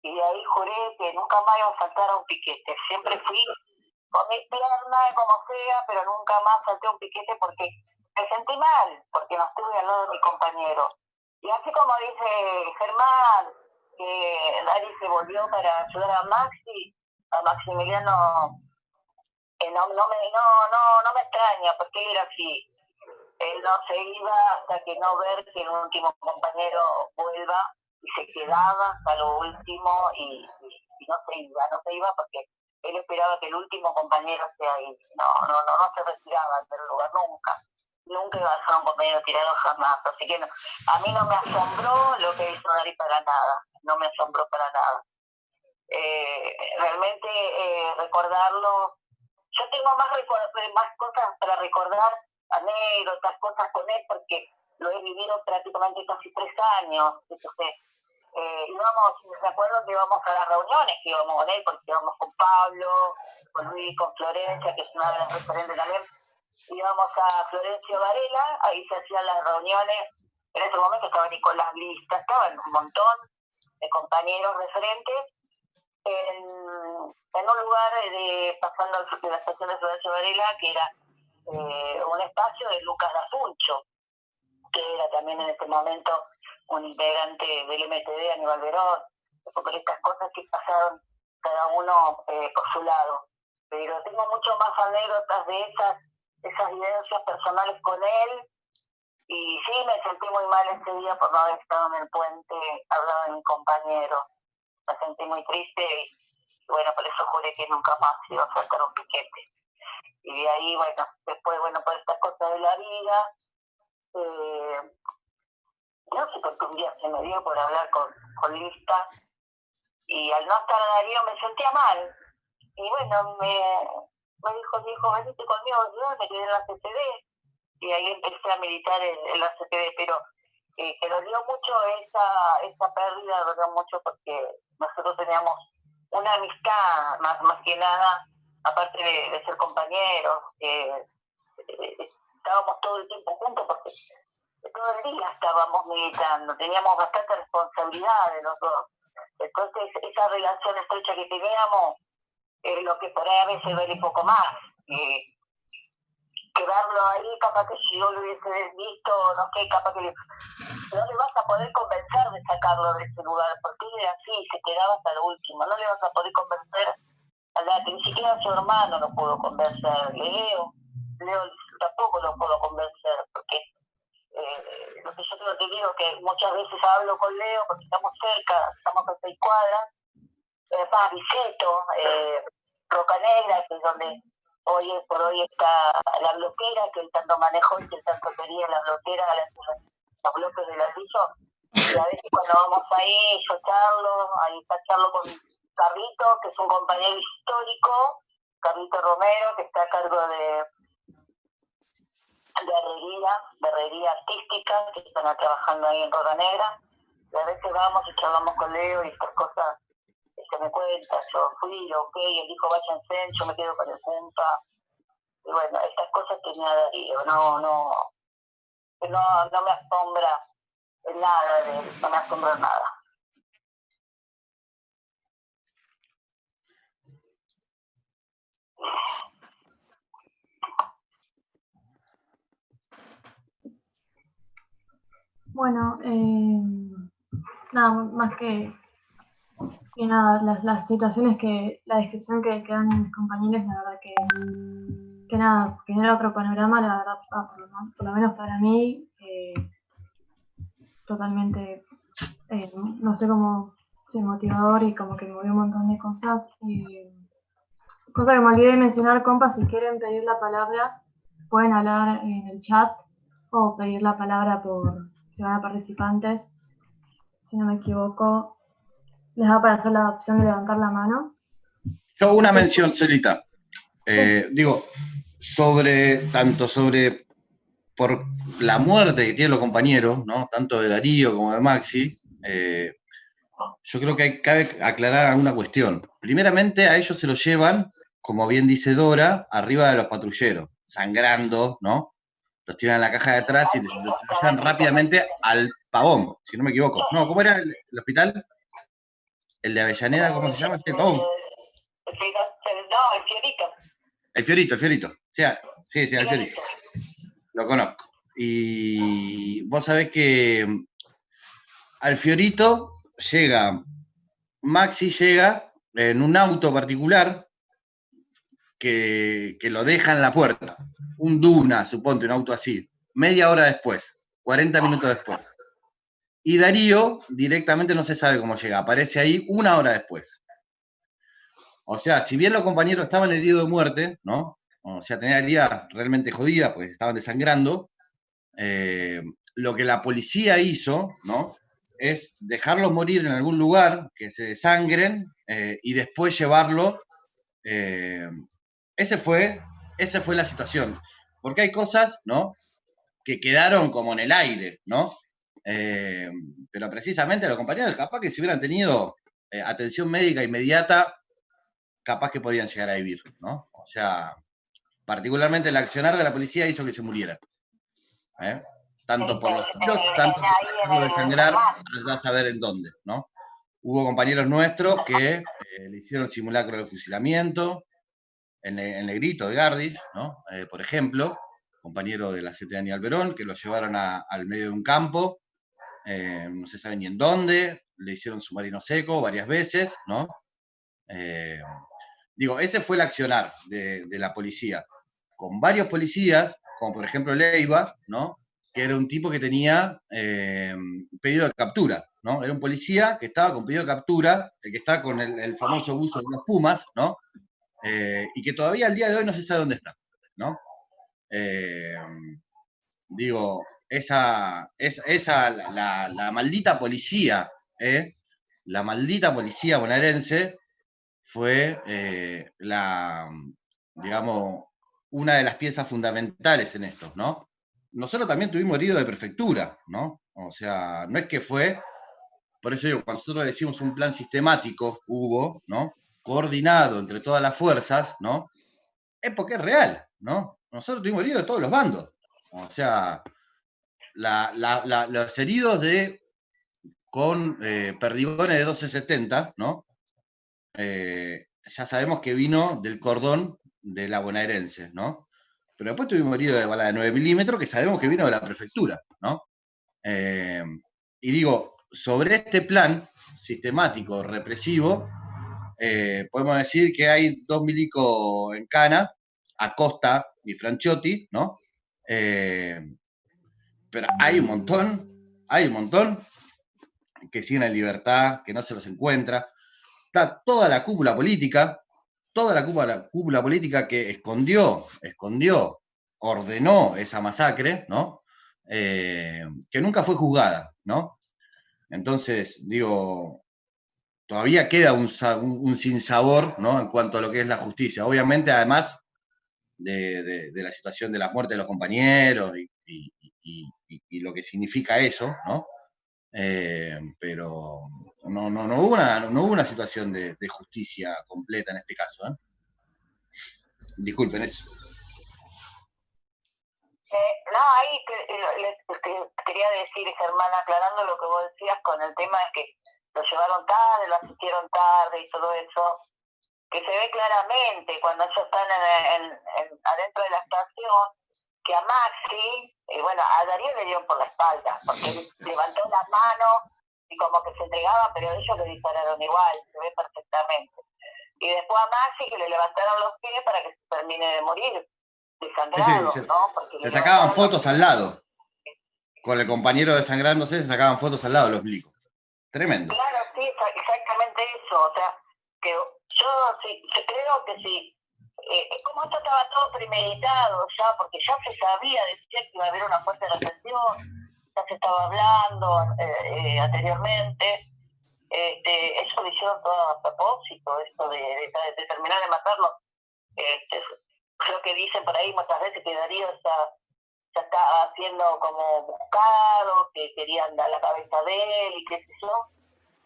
y de ahí juré que nunca más iba a saltar a un piquete. Siempre fui con mis piernas, como sea, pero nunca más salté a un piquete porque me sentí mal, porque no estuve al lado de mi compañero. Y así como dice Germán, que Dari se volvió para ayudar a Maximiliano, no me extraña, porque él era así. Él no se iba hasta que no ver que el último compañero vuelva, y se quedaba hasta lo último y no se iba porque él esperaba que el último compañero esté ahí. No se retiraba del lugar nunca iba a dejar a un compañero tirado jamás. Así que a mí no me asombró lo que hizo Dari para nada, no me asombró para nada. Realmente recordarlo, yo tengo más cosas para recordar, anécdotas, cosas con él, porque lo he vivido prácticamente casi 3 años. Entonces, me acuerdo que íbamos a las reuniones, que íbamos con él, porque íbamos con Pablo, con Luis, con Florencia, que es una de las referentes también. Íbamos a Florencio Varela, ahí se hacían las reuniones. En ese momento estaba Nicolás Lista, estaban un montón de compañeros referentes en un lugar pasando de la estación de Florencio Varela, que era un espacio de Lucas Dafuncho, que era también en ese momento un integrante del MTV, Aníbal Verón, por estas cosas que pasaron cada uno por su lado. Pero tengo mucho más anécdotas de esas vivencias personales con él, y sí, me sentí muy mal ese día por no haber estado en el puente hablando de mi compañero. Me sentí muy triste y bueno, por eso juré que nunca más iba a saltar un piquete. Y de ahí, bueno, después, por estas cosas de la vida, no sé por qué un día se me dio por hablar con Lista, y al no estar Darío me sentía mal. Y bueno, me dijo, venite conmigo, yo me quedé en la CCD, y ahí empecé a militar en la CCD, pero que dolió mucho esa pérdida, dolió mucho porque nosotros teníamos una amistad, más que nada, aparte de ser compañeros, estábamos todo el tiempo juntos porque todo el día estábamos militando, teníamos bastante responsabilidad de los dos. Entonces, esa relación estrecha que teníamos, lo que por ahí a veces duele un poco más. Quedarlo ahí, capaz que si yo lo hubiese visto, no sé, capaz que no le vas a poder convencer de sacarlo de ese lugar, porque él era así, se quedaba hasta lo último, no le vas a poder convencer ni siquiera a su hermano lo pudo convencer, Leo tampoco lo puedo convencer, porque porque yo te digo que muchas veces hablo con Leo porque estamos cerca, estamos a 6 cuadras, más Biceto, Roca Negra, que es donde hoy por hoy está la bloquera, que él tanto manejó y que él tanto quería la bloquera, los bloques de ladrillo. Y a veces cuando vamos ahí, yo ahí está charlo con Carlito, que es un compañero histórico, Carlito Romero, que está a cargo de herrería artística, que están trabajando ahí en Roca Negra. Y a veces vamos y charlamos con Leo y estas cosas se me cuenta, yo fui, ok, él dijo váyanse, yo me quedo con el punta. Y bueno, estas cosas tenía Darío, no me asombra nada de él, no me asombra nada. Bueno, nada, más que nada, las situaciones la descripción que dan mis compañeros, la verdad que nada, genera otro panorama, la verdad, por lo menos para mí, totalmente, no sé cómo, motivador y como que movió un montón de cosas. Cosa que me olvidé de mencionar, compas, si quieren pedir la palabra, pueden hablar en el chat o pedir la palabra por ciudad de participantes. Si no me equivoco, les da para hacer la opción de levantar la mano. Yo una mención, Celita. Digo, tanto sobre por la muerte que tienen los compañeros, ¿no? Tanto de Darío como de Maxi, yo creo que cabe aclarar alguna cuestión. Primeramente, a ellos se los llevan, como bien dice Dora, arriba de los patrulleros, sangrando, ¿no? Los tiran en la caja de atrás y los llevan rápidamente al Pavón, si no me equivoco. No, ¿cómo era el hospital? ¿El de Avellaneda? ¿Cómo se llama? ¿Sí, el Pavón? No, el Fiorito. El Fiorito. Sí, el Fiorito. Lo conozco. Y vos sabés que al Fiorito Maxi llega en un auto particular que lo deja en la puerta. Un Duna, suponte, un auto así. Media hora después, 40 minutos después. Y Darío directamente no se sabe cómo llega, aparece ahí una hora después. O sea, si bien los compañeros estaban heridos de muerte, ¿no? O sea, tenían heridas realmente jodidas, porque estaban desangrando, lo que la policía hizo, ¿no? Es dejarlos morir en algún lugar, que se desangren, y después llevarlo. Esa fue la situación. Porque hay cosas, ¿no? Que quedaron como en el aire, ¿no? Pero precisamente los compañeros, capaz que si hubieran tenido atención médica inmediata, capaz que podían llegar a vivir, ¿no? O sea, particularmente el accionar de la policía hizo que se murieran. Tanto por los tiros, tanto por de sangrar, a saber en dónde, ¿no? Hubo compañeros nuestros que le hicieron simulacro de fusilamiento, en Negrito de Gardis, ¿no? Por ejemplo, compañero de la CT de Daniel Verón, que lo llevaron al medio de un campo, no se sabe ni en dónde, le hicieron submarino seco varias veces, ¿no? Digo, ese fue el accionar de la policía, con varios policías, como por ejemplo Leiva, ¿no? Que era un tipo que tenía pedido de captura, ¿no? Era un policía que estaba con pedido de captura, el que está con el famoso buzo de los Pumas, ¿no? Y que todavía al día de hoy no se sabe dónde está, ¿no? Digo, la maldita policía, la maldita policía bonaerense fue digamos, una de las piezas fundamentales en esto, ¿no? Nosotros también tuvimos herido de prefectura, ¿no? O sea, no es que fue, por eso digo, cuando nosotros decimos un plan sistemático, hubo, ¿no? Coordinado entre todas las fuerzas, ¿no? Es porque es real, ¿no? Nosotros tuvimos heridos de todos los bandos. O sea, los heridos con perdigones de 1270, ¿no? Ya sabemos que vino del cordón de la bonaerense, ¿no? Pero después tuvimos heridos de bala de 9 milímetros que sabemos que vino de la prefectura, ¿no? Y digo, sobre este plan sistemático, represivo, podemos decir que hay 2 milicos en cana, Acosta y Franciotti, ¿no? pero hay un montón que siguen en libertad, que no se los encuentra. Está toda la cúpula política que escondió, ordenó esa masacre, ¿no? Que nunca fue juzgada, ¿no? Entonces, digo, todavía queda un sinsabor, ¿no? En cuanto a lo que es la justicia. Obviamente, además de la situación de la muerte de los compañeros y lo que significa eso, ¿no? Pero no hubo una situación de justicia completa en este caso, ¿eh? Disculpen eso. No, ahí quería decir, Germán, aclarando lo que vos decías con el tema de que lo llevaron tarde, lo asistieron tarde y todo eso, que se ve claramente cuando ellos están adentro de la estación, que a Maxi, bueno, a Darío le dieron por la espalda, porque levantó las manos y como que se entregaba, pero ellos le dispararon igual, se ve perfectamente. Y después a Maxi que le levantaron los pies para que se termine de morir. Desangrado, sí, ¿no? Porque se sacaban fotos al lado. Con el compañero desangrándose, se sacaban fotos al lado los milicos. Tremendo. Claro, sí, exactamente eso. O sea, que yo creo que sí. Como esto estaba todo premeditado ya, porque ya se sabía, decía que iba a haber una fuerte represión, ya se estaba hablando anteriormente. Eso lo hicieron todo a propósito, esto de terminar de matarlo. Creo que dicen por ahí muchas veces que Darío ya está siendo como buscado, que querían dar la cabeza de él y qué sé yo.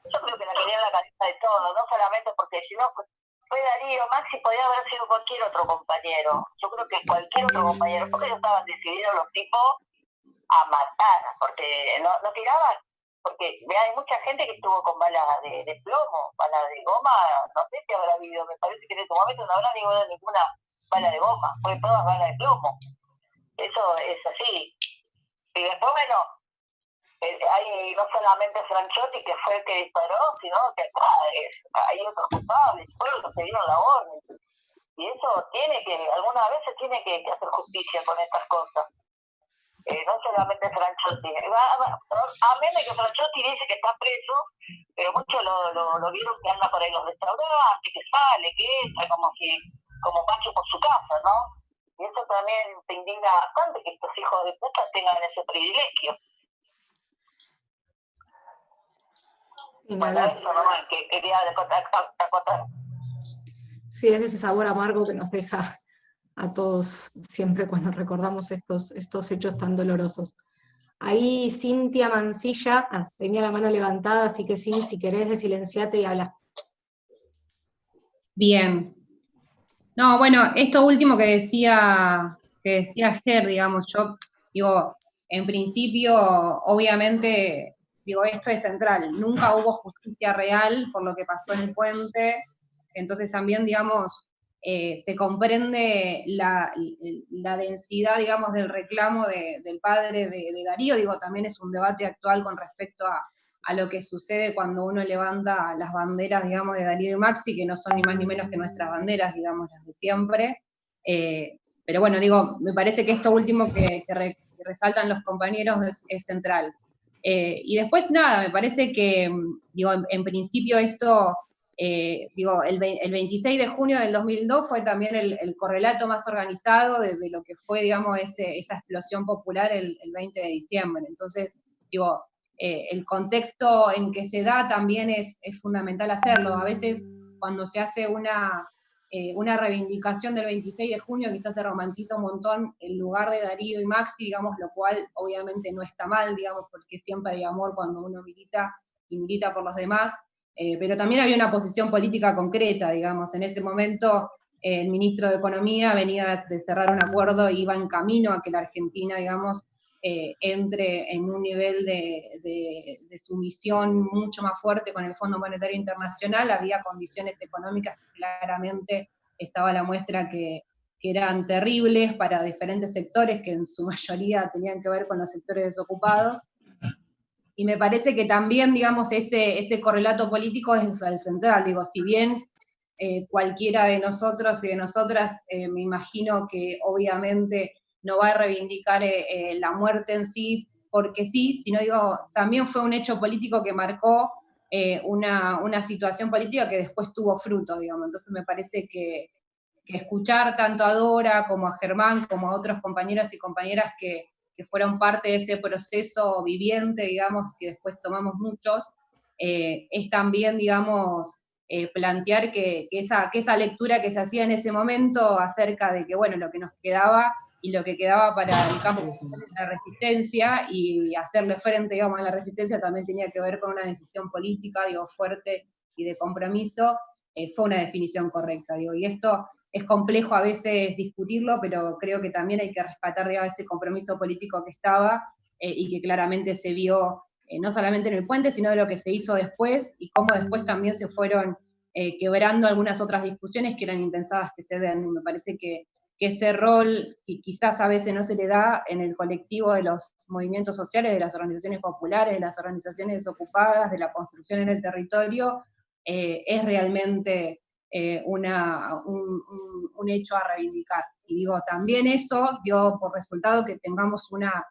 Yo creo que la querían la cabeza de todos, no solamente porque si no fue Darío, Maxi podía haber sido cualquier otro compañero. Yo creo que cualquier otro compañero, porque ellos estaban decididos los tipos a matar, porque no tiraban, porque hay mucha gente que estuvo con balas de plomo, balas de goma, no sé si habrá habido, me parece que en ese momento no habrá ninguna bala de goma, fue todas balas de plomo. Eso es así. Y después, bueno, hay no solamente Franchotti, que fue el que disparó, sino que hay otros culpables, fueron los que dieron la orden. Y eso algunas veces tiene que hacer justicia con estas cosas. No solamente Franchotti. A menos que Franchotti dice que está preso, pero muchos lo vieron que anda por ahí los restaurantes, que sale, que entra, como Pacho por su casa, ¿no? Y eso también te indigna bastante, que estos hijos de puta tengan ese privilegio. Bueno, eso nomás, que quería acotar. Sí, es ese sabor amargo que nos deja a todos siempre cuando recordamos estos hechos tan dolorosos. Ahí Cintia Mancilla, tenía la mano levantada, así que Cin, si querés, silenciate y habla. Bien. No, bueno, esto último que decía Ger, digamos, yo digo, en principio, obviamente, digo, esto es central, nunca hubo justicia real por lo que pasó en el puente, entonces también, digamos, se comprende la densidad, digamos, del reclamo del padre de Darío, digo, también es un debate actual con respecto a lo que sucede cuando uno levanta las banderas, digamos, de Darío y Maxi, que no son ni más ni menos que nuestras banderas, digamos, las de siempre. Pero bueno, digo, me parece que esto último que resaltan los compañeros es central. Y después, nada, me parece que, digo, en principio esto, digo, el 26 de junio del 2002 fue también el correlato más organizado de lo que fue, digamos, esa explosión popular el 20 de diciembre. Entonces, digo, el contexto en que se da también es fundamental hacerlo. A veces cuando se hace una reivindicación del 26 de junio quizás se romantiza un montón el lugar de Darío y Maxi, digamos, lo cual obviamente no está mal, digamos, porque siempre hay amor cuando uno milita y milita por los demás, pero también había una posición política concreta, digamos, en ese momento el ministro de Economía venía de cerrar un acuerdo y iba en camino a que la Argentina, digamos, entre en un nivel de sumisión mucho más fuerte con el Fondo Monetario Internacional, había condiciones económicas que claramente estaba la muestra que eran terribles para diferentes sectores, que en su mayoría tenían que ver con los sectores desocupados, y me parece que también, digamos, ese correlato político es el central, digo, si bien cualquiera de nosotros y de nosotras, me imagino que obviamente no va a reivindicar la muerte en sí, porque sí, sino digo, también fue un hecho político que marcó una situación política que después tuvo fruto, digamos. Entonces me parece que escuchar tanto a Dora como a Germán, como a otros compañeros y compañeras que fueron parte de ese proceso viviente, digamos, que después tomamos muchos, es también, digamos, plantear que esa lectura que se hacía en ese momento acerca de que, bueno, lo que nos quedaba y lo que quedaba para el campo de la resistencia y hacerle frente, digamos, a la resistencia también tenía que ver con una decisión política, digo, fuerte y de compromiso, fue una definición correcta, digo, y esto es complejo a veces discutirlo, pero creo que también hay que rescatar, digamos, ese compromiso político que estaba y que claramente se vio no solamente en el puente, sino de lo que se hizo después y cómo después también se fueron quebrando algunas otras discusiones que eran impensadas que se den. Me parece que ese rol que quizás a veces no se le da en el colectivo de los movimientos sociales, de las organizaciones populares, de las organizaciones desocupadas, de la construcción en el territorio, es realmente un hecho a reivindicar. Y digo, también eso dio por resultado que tengamos una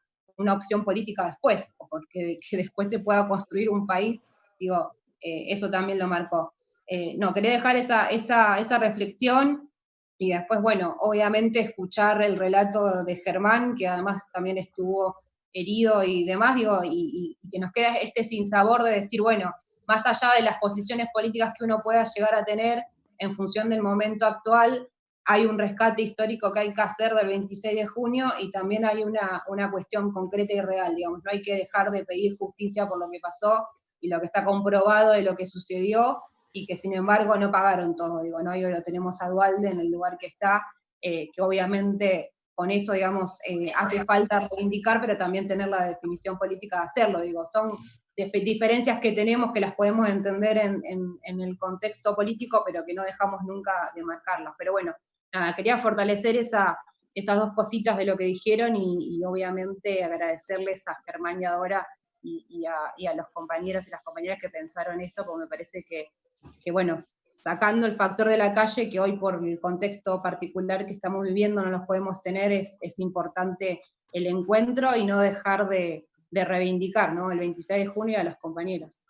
opción política después, porque que después se pueda construir un país, digo, eso también lo marcó. No, quería dejar esa reflexión y después, bueno, obviamente escuchar el relato de Germán, que además también estuvo herido y demás, digo, y que nos queda este sinsabor de decir, bueno, más allá de las posiciones políticas que uno pueda llegar a tener en función del momento actual, hay un rescate histórico que hay que hacer del 26 de junio y también hay una cuestión concreta y real, digamos, no hay que dejar de pedir justicia por lo que pasó y lo que está comprobado de lo que sucedió y que sin embargo no pagaron todo, digo, ¿no? Hoy lo tenemos a Duhalde en el lugar que está, que obviamente con eso, digamos, hace falta reivindicar, pero también tener la definición política de hacerlo, digo, son diferencias que tenemos que las podemos entender en el contexto político, pero que no dejamos nunca de marcarlas. Pero bueno, nada, quería fortalecer esas dos cositas de lo que dijeron y obviamente agradecerles a Germán y a Dora y a los compañeros y las compañeras que pensaron esto, porque me parece que bueno, sacando el factor de la calle, que hoy por el contexto particular que estamos viviendo no los podemos tener, es importante el encuentro y no dejar de reivindicar, ¿no? El 26 de junio a los compañeros.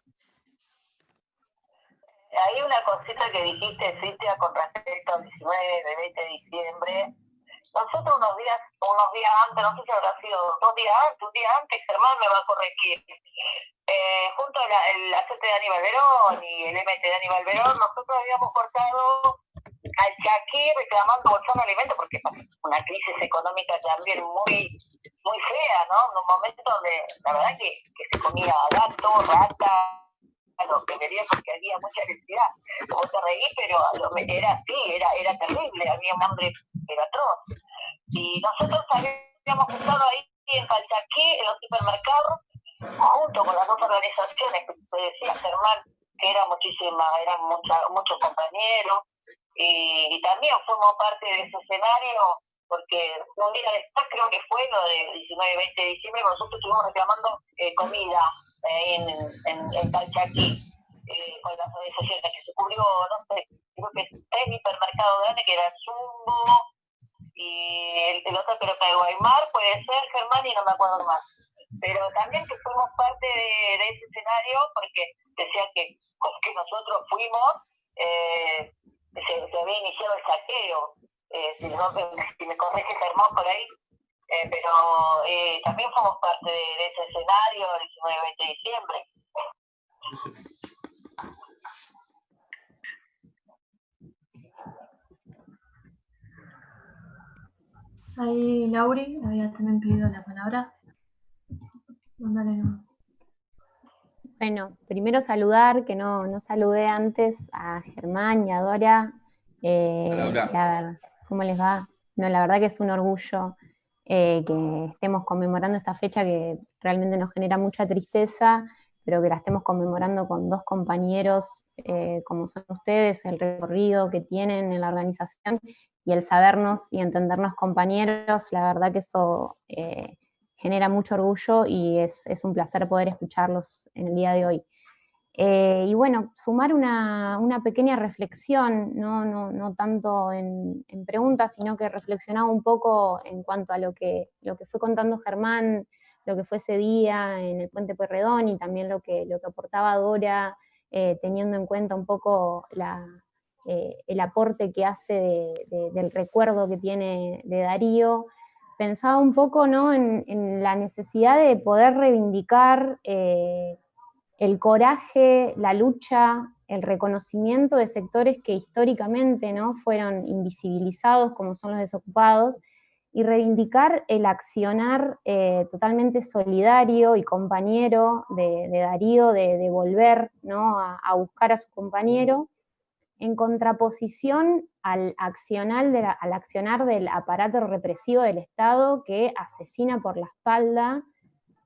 Hay una cosita que dijiste, Cintia, con respecto al 19 de 20 de diciembre. Nosotros unos días antes, no sé si habrá sido un día antes, Germán me va a corregir. Junto a la CT de Aníbal Verón y el MT de Aníbal Verón, nosotros habíamos cortado al Chaquí reclamando bolsón de alimentos, porque una crisis económica también muy fea, ¿no? En un momento donde la verdad que se comía gato, rata, lo que quería porque había mucha necesidad. Como te reí, pero era así, era terrible, había un hambre atroz. Y nosotros habíamos estado ahí en Calchaquí, en los supermercados, junto con las dos organizaciones que te decía Germán, que eran muchos compañeros, y también fuimos parte de ese escenario, porque un día después creo que fue lo del 19-20 de diciembre, nosotros estuvimos reclamando comida en Calchaquí, con las organizaciones que se cubrió, no sé, creo que 3 hipermercados grandes, que era Zumbo, y el otro creo que de Guaymar, puede ser, Germán, y no me acuerdo más. Pero también que fuimos parte de ese escenario, porque decían que nosotros fuimos, se había iniciado el saqueo, si me corrige Germán por ahí, pero también fuimos parte de ese escenario el 19-20 de diciembre. Ahí Lauri había también pedido la palabra. Mándale nomás. Bueno, primero saludar, que no saludé antes, a Germán y a Dora. ¿Cómo les va? No, la verdad que es un orgullo que estemos conmemorando esta fecha que realmente nos genera mucha tristeza, pero que la estemos conmemorando con dos compañeros como son ustedes, el recorrido que tienen en la organización y el sabernos y entendernos compañeros, la verdad que eso genera mucho orgullo y es un placer poder escucharlos en el día de hoy. Y bueno, sumar una pequeña reflexión, no tanto en preguntas, sino que reflexionaba un poco en cuanto a lo que fue contando Germán lo que fue ese día en el Puente Pueyrredón y también lo que aportaba Dora, teniendo en cuenta un poco el aporte que hace del recuerdo que tiene de Darío. Pensaba un poco, ¿no?, en la necesidad de poder reivindicar el coraje, la lucha, el reconocimiento de sectores que históricamente, ¿no?, fueron invisibilizados, como son los desocupados, y reivindicar el accionar totalmente solidario y compañero de Darío, de volver, ¿no?, a buscar a su compañero, en contraposición al accionar del aparato represivo del Estado que asesina por la espalda,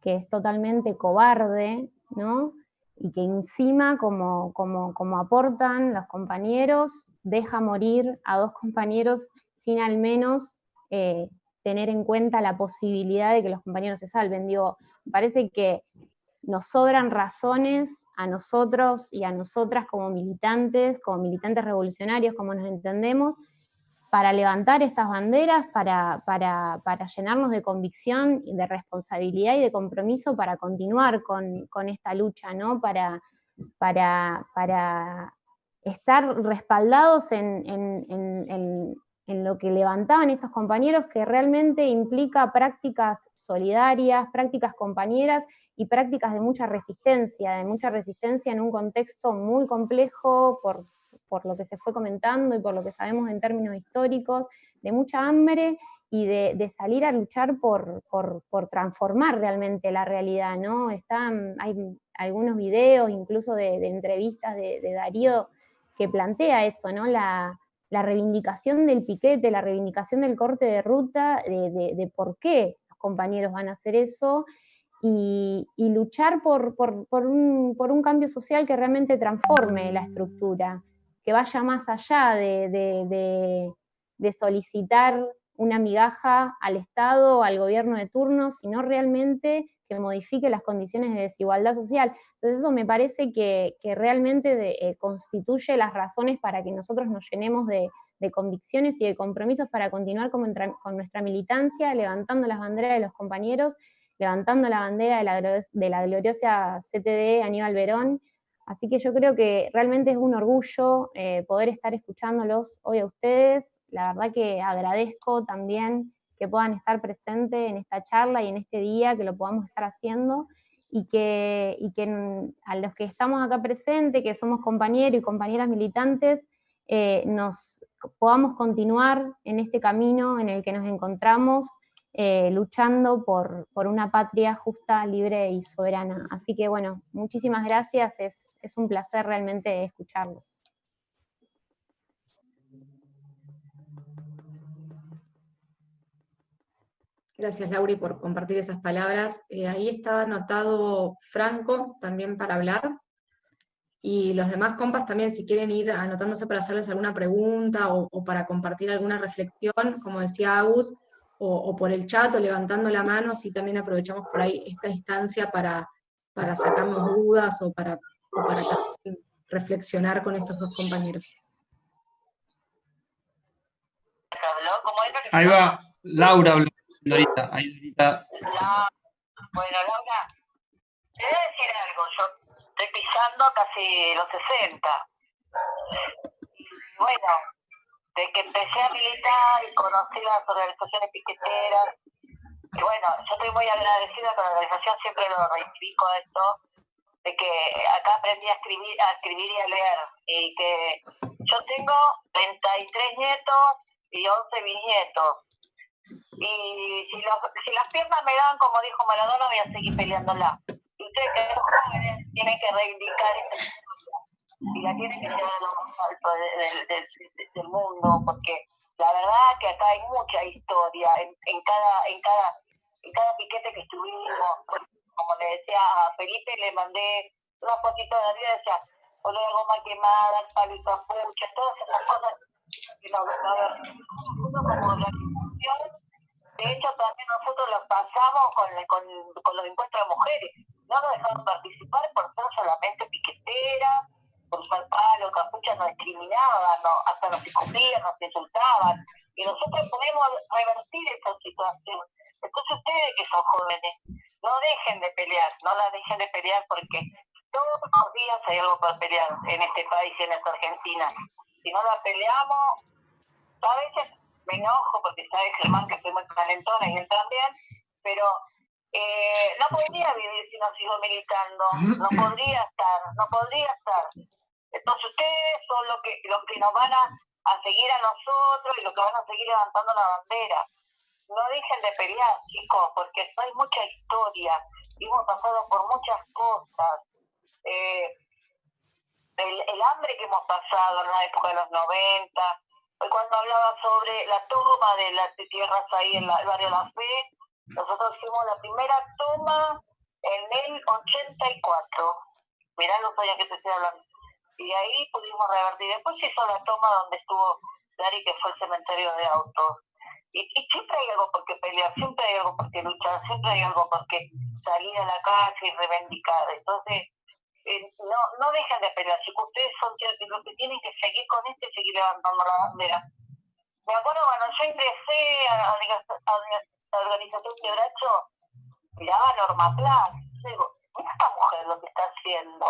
que es totalmente cobarde, ¿no?, y que encima, como aportan los compañeros, deja morir a 2 compañeros sin al menos tener en cuenta la posibilidad de que los compañeros se salven. Digo, me parece que nos sobran razones a nosotros y a nosotras como militantes revolucionarios, como nos entendemos, para levantar estas banderas, para llenarnos de convicción, de responsabilidad y de compromiso para continuar con esta lucha, ¿no? Para estar respaldados en lo que levantaban estos compañeros, que realmente implica prácticas solidarias, prácticas compañeras y prácticas de mucha resistencia en un contexto muy complejo por lo que se fue comentando y por lo que sabemos en términos históricos, de mucha hambre y de salir a luchar por transformar realmente la realidad, ¿no? Hay algunos videos, incluso de entrevistas de Darío, que plantea eso, ¿no? La reivindicación del piquete, la reivindicación del corte de ruta, de por qué los compañeros van a hacer eso, y luchar por un cambio social que realmente transforme la estructura, que vaya más allá de solicitar una migaja al Estado, al gobierno de turno, sino realmente que modifique las condiciones de desigualdad social. Entonces eso me parece que realmente constituye las razones para que nosotros nos llenemos de convicciones y de compromisos para continuar con nuestra militancia, levantando las banderas de los compañeros, levantando la bandera de la gloriosa CTD Aníbal Verón. Así que yo creo que realmente es un orgullo poder estar escuchándolos hoy a ustedes. La verdad que agradezco también que puedan estar presentes en esta charla y en este día, que lo podamos estar haciendo, y que a los que estamos acá presentes, que somos compañeros y compañeras militantes, nos podamos continuar en este camino en el que nos encontramos, luchando por una patria justa, libre y soberana. Así que bueno, muchísimas gracias, es un placer realmente escucharlos. Gracias, Lauri, por compartir esas palabras. Ahí está anotado Franco también para hablar, y los demás compas también, si quieren ir anotándose para hacerles alguna pregunta o para compartir alguna reflexión, como decía Agus, o por el chat, o levantando la mano, si también aprovechamos por ahí esta instancia para sacarnos dudas o para reflexionar con estos 2 compañeros. Ahí va, Laura habló ahorita. Bueno, Laura, te voy a decir algo, yo estoy pisando casi los 60. Y bueno, de que empecé a militar y conocí las organizaciones piqueteras, y bueno, yo estoy muy agradecida con la organización, siempre lo reivindico esto, de que acá aprendí a escribir y a leer, y que yo tengo 33 nietos y 11 bisnietos. Y si las piernas me dan, como dijo Maradona, voy a seguir peleándola. Y ustedes que son jóvenes tienen que reivindicar esta historia y la tienen que llevar a lo más alto del mundo, porque la verdad que acá hay mucha historia en cada piquete que estuvimos. Como le decía a Felipe, le mandé una fotito de arriba y decía, olor a goma quemada, el palito a pucha, todas esas cosas que nos como organización. De hecho, también nosotros lo pasamos con los encuentros de mujeres. No nos dejaban participar por ser solamente piqueteras, por usar palo, capucha, nos discriminaban, hasta nos escupían, nos insultaban. Y nosotros podemos revertir esa situación. Entonces ustedes que son jóvenes, no dejen de pelear, no la dejen de pelear porque todos los días hay algo para pelear en este país y en esta Argentina. Si no la peleamos, a veces me enojo porque sabe Germán que soy muy calentona y él también, pero no podría vivir si no sigo militando, no podría estar. Entonces ustedes son los que nos van a seguir a nosotros y los que van a seguir levantando la bandera. No dejen de pelear, chicos, porque hay mucha historia, hemos pasado por muchas cosas. El hambre que hemos pasado en la época de los 90, cuando hablaba sobre la toma de las tierras ahí en el barrio La Fe, nosotros hicimos la primera toma en el 84. Mirá los años que te estoy hablando. Y ahí pudimos revertir. Después se hizo la toma donde estuvo Dari, que fue el cementerio de autos. Y siempre hay algo por qué pelear, siempre hay algo por qué luchar, siempre hay algo por qué salir a la calle y reivindicar. Entonces, no dejen de pelear. Si ustedes son los que tienen que seguir con esto y seguir levantando la bandera. Me acuerdo cuando yo ingresé a la organización de Bracho, miraba a Norma Plas, digo, mira esta mujer lo que está haciendo.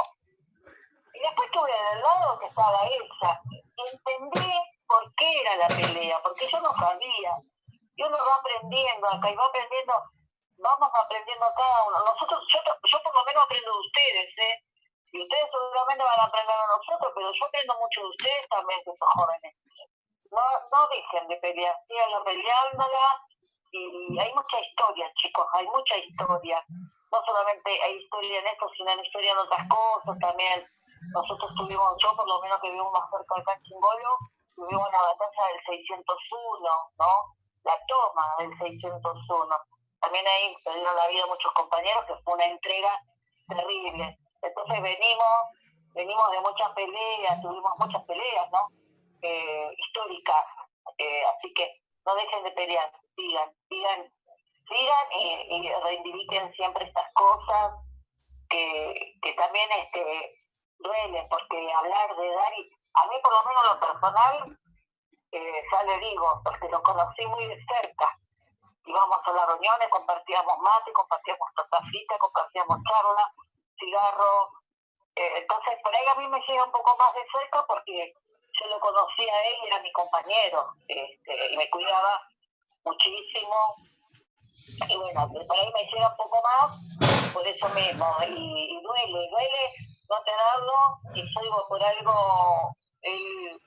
Y después estuve del lado que estaba ella, y entendí por qué era la pelea, porque yo no sabía. Y uno va aprendiendo acá, y va aprendiendo, vamos aprendiendo cada uno. Nosotros, yo por lo menos aprendo de ustedes, y ustedes seguramente van a aprender de nosotros, pero yo aprendo mucho de ustedes también, que son jóvenes. No dejen de pelear, sigan peleándola, y hay mucha historia, chicos, hay mucha historia. No solamente hay historia en esto, sino hay historia en otras cosas también. Nosotros tuvimos, yo por lo menos que vivo más cerca de acá en Chingolo, tuvimos la batalla del 601, ¿no? La toma del 601. También ahí perdieron la vida muchos compañeros, que fue una entrega terrible. Entonces venimos de muchas peleas, tuvimos muchas peleas, ¿no? Históricas. Así que no dejen de pelear, sigan y reivindiquen siempre estas cosas que también duelen, porque hablar de Dari, a mí por lo menos lo personal, ya le digo, porque lo conocí muy de cerca. Íbamos a las reuniones, compartíamos mate, compartíamos torta frita, compartíamos charlas, cigarros. Entonces, por ahí a mí me llega un poco más de cerca porque yo lo conocí a él y era mi compañero, y me cuidaba muchísimo. Y bueno, por ahí me llega un poco más, por eso mismo. Y duele no tenerlo, y yo digo, por algo, él,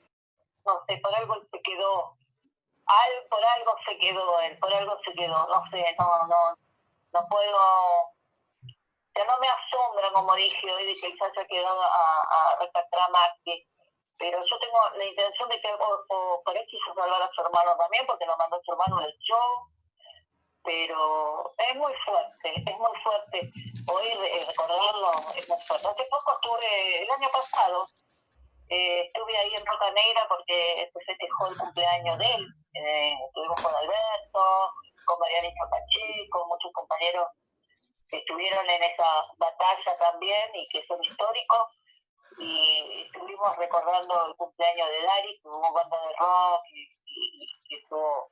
no sé, por algo él se quedó. Por algo se quedó él, no sé, no puedo, ya no me asombra, como dije hoy, de que él se haya quedado a rescatar a Maxi, pero yo tengo la intención de que por ahí quiso salvar a su hermano también, porque lo mandó a su hermano del show, pero es muy fuerte, hoy recordarlo es muy fuerte. Hace poco el año pasado, estuve ahí en Roca Negra porque se festejó el cumpleaños de él. Estuvimos con Alberto, con Marianita Pacheco, muchos compañeros que estuvieron en esa batalla también y que son históricos. Y estuvimos recordando el cumpleaños de Dari, que hubo banda de rock y estuvo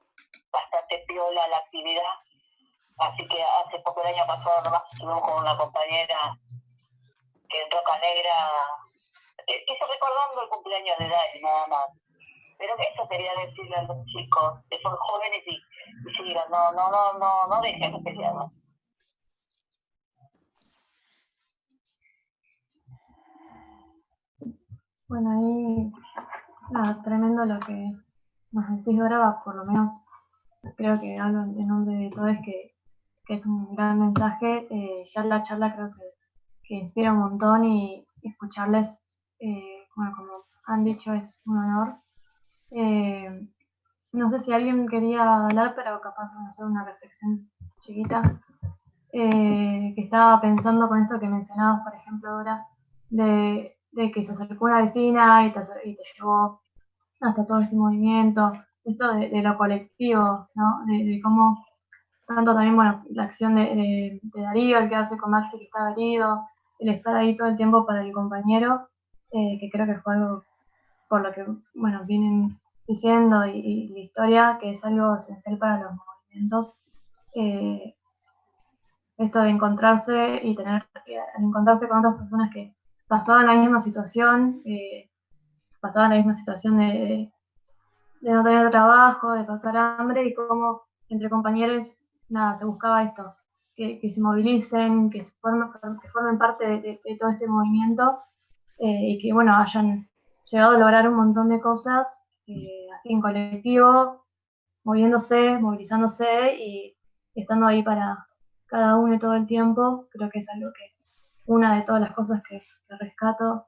bastante piola la actividad. Así que hace poco, el año pasado, nomás estuvimos con una compañera que en Roca Negra hizo recordando el cumpleaños de Dari, nada más. Pero eso quería decirle a los chicos que son jóvenes y sigan, no dejen de pelear. Bueno, ahí, nada, tremendo lo que nos decís, Dora, por lo menos creo que hablo en nombre de todos, que es un gran mensaje. Ya la charla creo que inspira un montón y escucharles, bueno, como han dicho, es un honor. No sé si alguien quería hablar, pero capaz de hacer una reflexión chiquita. Que estaba pensando con esto que mencionabas, por ejemplo, ahora, de que se acercó una vecina y te llevó hasta todo este movimiento, esto de lo colectivo, ¿no? De cómo, tanto también, bueno, la acción de Darío, el quedarse con Maxi que estaba herido, el estar ahí todo el tiempo para el compañero, que creo que fue algo por lo que, bueno, vienen diciendo y la historia, que es algo esencial para los movimientos. esto de encontrarse y encontrarse con otras personas que pasaban la misma situación, de no tener trabajo, de pasar hambre, y cómo entre compañeros, nada, se buscaba esto, que se movilicen, que formen parte de todo este movimiento, y que, bueno, hayan llegado a lograr un montón de cosas, así en colectivo, moviéndose, movilizándose y estando ahí para cada uno todo el tiempo. Creo que es algo que, una de todas las cosas que rescato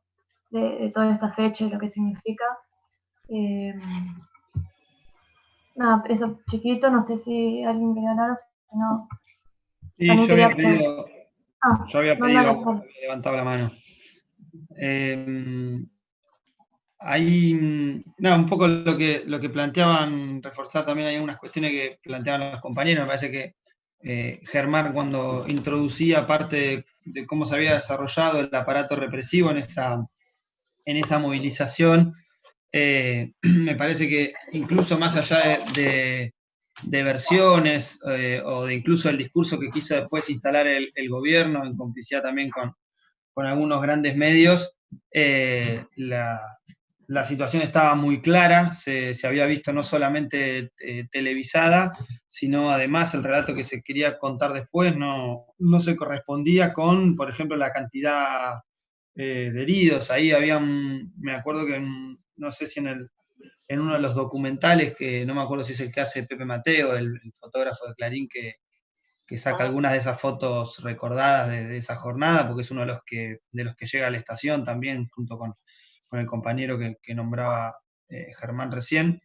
de toda esta fecha y lo que significa. Nada, eso chiquito, no sé si alguien quería hablar o si no. Sí, También yo había quería pedido, yo había no, pedido, dale, había levantado la mano. Ahí, nada, un poco lo que planteaban, reforzar también hay algunas cuestiones que planteaban los compañeros. Me parece que Germán, cuando introducía parte de cómo se había desarrollado el aparato represivo en esa movilización, me parece que incluso más allá de versiones o de incluso el discurso que quiso después instalar el gobierno, en complicidad también con algunos grandes medios, la situación estaba muy clara, se había visto no solamente televisada, sino además el relato que se quería contar después no se correspondía con, por ejemplo, la cantidad de heridos. Ahí me acuerdo que, no sé si en uno de los documentales, que no me acuerdo si es el que hace Pepe Mateo, el fotógrafo de Clarín, que saca algunas de esas fotos recordadas de esa jornada, porque es uno de los que llega a la estación también, junto con el compañero que nombraba Germán recién,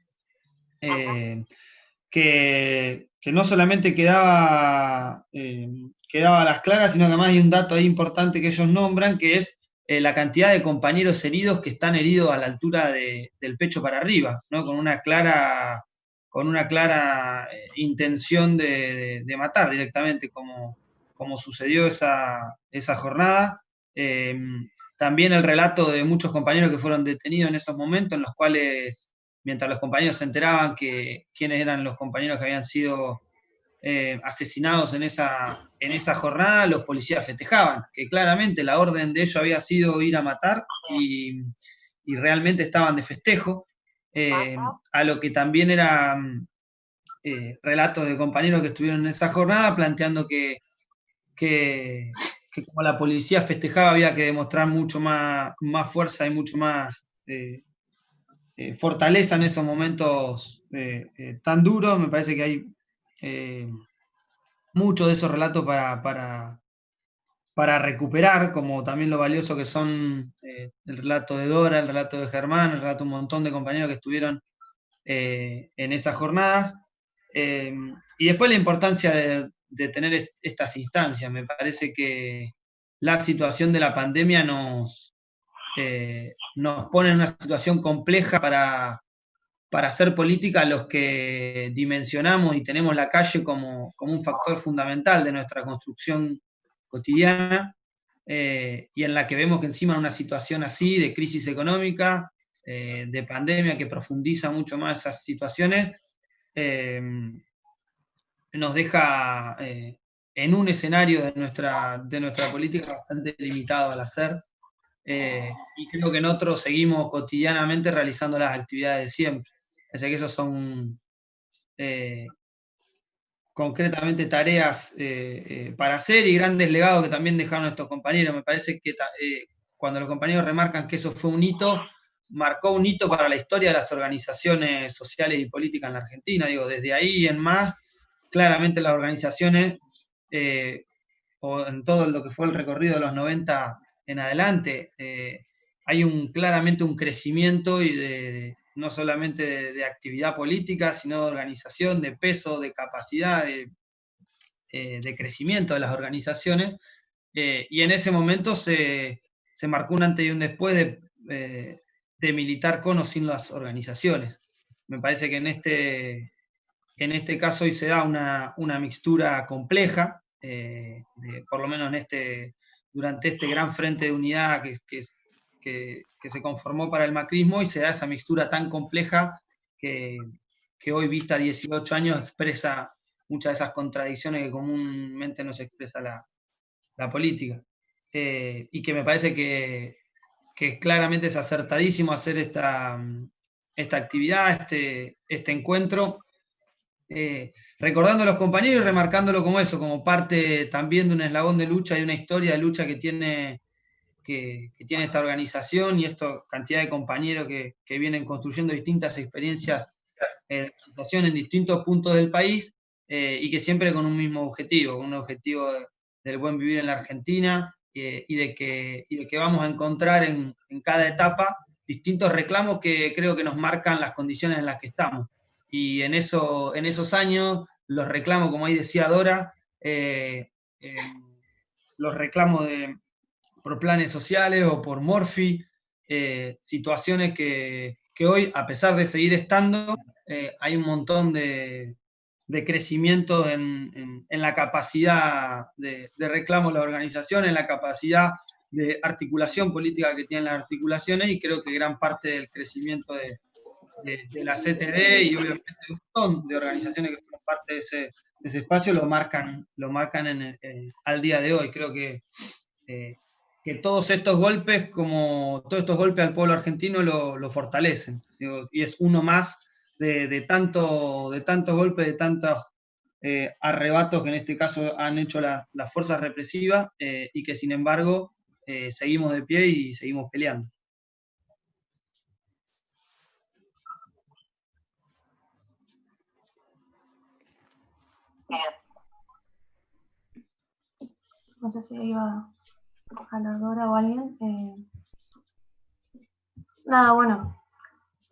que no solamente quedaba a las claras, sino que además hay un dato ahí importante que ellos nombran, que es la cantidad de compañeros heridos que están heridos a la altura del pecho para arriba, ¿no? Con una clara intención de matar directamente, como sucedió esa jornada. También el relato de muchos compañeros que fueron detenidos en esos momentos, en los cuales, mientras los compañeros se enteraban quiénes eran los compañeros que habían sido asesinados en esa jornada, los policías festejaban, que claramente la orden de ellos había sido ir a matar, y realmente estaban de festejo, a lo que también eran relatos de compañeros que estuvieron en esa jornada planteando que como la policía festejaba había que demostrar mucho más fuerza y mucho más fortaleza en esos momentos tan duros. Me parece que hay muchos de esos relatos para recuperar, como también lo valioso que son el relato de Dora, el relato de Germán, el relato de un montón de compañeros que estuvieron en esas jornadas. Y después la importancia de tener estas instancias. Me parece que la situación de la pandemia nos pone en una situación compleja para hacer política, los que dimensionamos y tenemos la calle como un factor fundamental de nuestra construcción cotidiana, y en la que vemos que encima en una situación así, de crisis económica, de pandemia que profundiza mucho más esas situaciones, nos deja en un escenario de nuestra política bastante limitado al hacer, y creo que en otros seguimos cotidianamente realizando las actividades de siempre. Así que esos son concretamente tareas para hacer, y grandes legados que también dejaron estos compañeros. Me parece que cuando los compañeros remarcan que eso fue un hito, marcó un hito para la historia de las organizaciones sociales y políticas en la Argentina. Digo, desde ahí en más, claramente las organizaciones, o en todo lo que fue el recorrido de los 90 en adelante, hay claramente un crecimiento y no solamente de actividad política, sino de organización, de peso, de capacidad, de crecimiento de las organizaciones, y en ese momento se marcó un antes y un después de militar con o sin las organizaciones. Me parece que en este caso hoy se da una mixtura compleja, por lo menos durante este gran frente de unidad que se conformó para el macrismo, y se da esa mixtura tan compleja que hoy, vista 18 años, expresa muchas de esas contradicciones que comúnmente nos expresa la política. Y que me parece que claramente es acertadísimo hacer esta actividad, este encuentro, recordando a los compañeros y remarcándolo como eso, como parte también de un eslabón de lucha y una historia de lucha que tiene esta organización y esta cantidad de compañeros que vienen construyendo distintas experiencias de organización en distintos puntos del país, y que siempre con un mismo objetivo, un objetivo del buen vivir en la Argentina, y de que vamos a encontrar en cada etapa distintos reclamos que creo que nos marcan las condiciones en las que estamos. Y en esos años, los reclamos, como ahí decía Dora, los reclamos por planes sociales o por Morphy, situaciones que hoy, a pesar de seguir estando, hay un montón de crecimiento en la capacidad de reclamo de la organización, en la capacidad de articulación política que tienen las articulaciones, y creo que gran parte del crecimiento de la CTD y obviamente de un montón de organizaciones que forman parte de ese espacio lo marcan al día de hoy. Creo que todos estos golpes, como todos estos golpes al pueblo argentino, lo fortalecen. Y es uno más de tantos golpes, de tantos arrebatos que en este caso han hecho las fuerzas represivas, y que sin embargo seguimos de pie y seguimos peleando. No sé si iba a la Dora o alguien. Nada, bueno,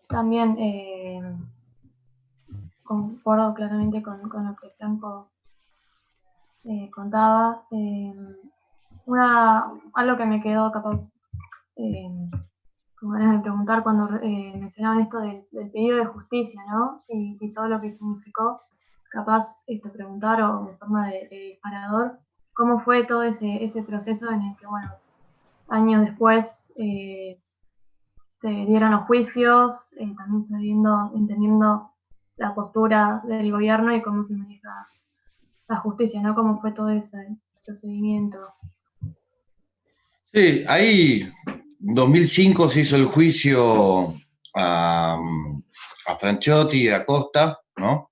también concuerdo claramente con lo que Franco contaba. Algo que me quedó capaz con ganas de preguntar cuando mencionaban esto del pedido de justicia, ¿no? Y todo lo que significó, capaz preguntar, o en forma de disparador, cómo fue todo ese proceso en el que, bueno, años después se dieron los juicios, también entendiendo la postura del gobierno y cómo se maneja la justicia, ¿no? Cómo fue todo ese procedimiento. Sí, ahí en 2005 se hizo el juicio a Franciotti y a Costa, ¿no?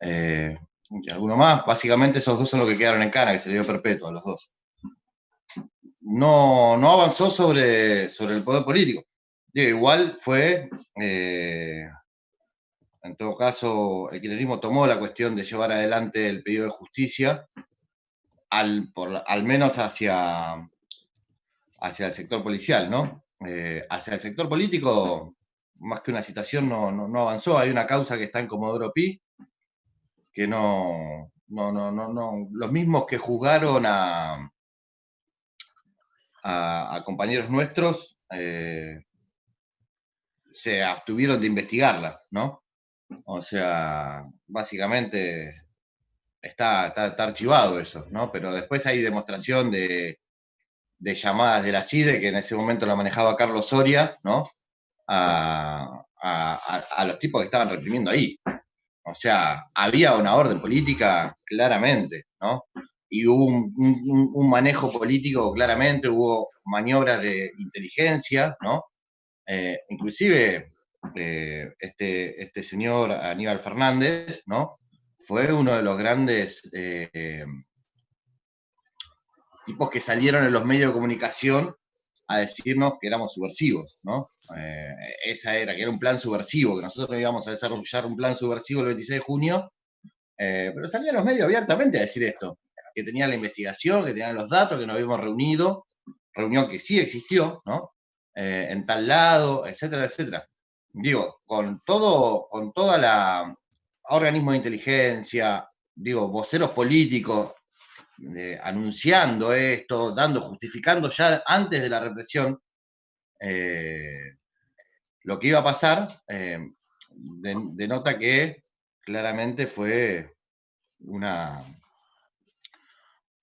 Y alguno más. Básicamente esos dos son los que quedaron en cana, que se le dio perpetua a los dos. No avanzó sobre el poder político. Igual fue, en todo caso, el kirchnerismo tomó la cuestión de llevar adelante el pedido de justicia, al menos hacia el sector policial, ¿no? Hacia el sector político, más que una situación, no avanzó. Hay una causa que está en Comodoro Pi, que no, los mismos que juzgaron a compañeros nuestros se abstuvieron de investigarla, ¿no? O sea, básicamente está archivado eso, ¿no? Pero después hay demostración de llamadas de la CIDE, que en ese momento la manejaba Carlos Soria, ¿no? A los tipos que estaban reprimiendo ahí. O sea, había una orden política claramente, ¿no? Y hubo un manejo político claramente, hubo maniobras de inteligencia, ¿no? Inclusive este señor Aníbal Fernández, ¿no? Fue uno de los grandes tipos que salieron en los medios de comunicación a decirnos que éramos subversivos, ¿no? Que era un plan subversivo, que nosotros íbamos a desarrollar un plan subversivo el 26 de junio, pero salían los medios abiertamente a decir esto, que tenían la investigación, que tenían los datos, que nos habíamos reunido, reunión que sí existió, ¿no? En tal lado, etcétera, etcétera. Digo, con toda la organismo de inteligencia, digo, voceros políticos, anunciando esto, justificando ya antes de la represión lo que iba a pasar, denota que claramente fue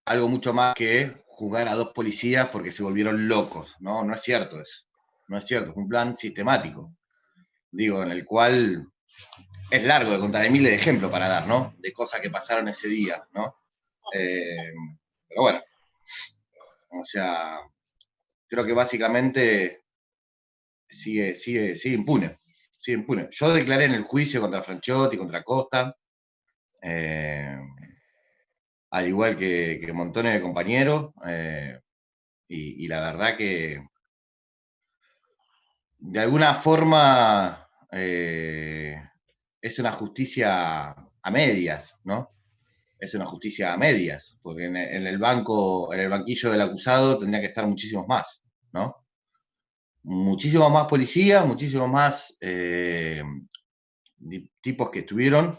algo mucho más que jugar a dos policías porque se volvieron locos, ¿no? No es cierto eso. No es cierto, fue un plan sistemático. Digo, en el cual es largo de contar, hay miles de ejemplos para dar, ¿no? De cosas que pasaron ese día, ¿no? Pero bueno, o sea, creo que básicamente sigue impune. Sigue impune. Yo declaré en el juicio contra Franchotti, contra Costa, al igual que montones de compañeros, y la verdad que de alguna forma es una justicia a medias, ¿no? Es una justicia a medias, porque en el banquillo del acusado tendría que estar muchísimos más, ¿no? Muchísimos más policías, muchísimos más tipos que estuvieron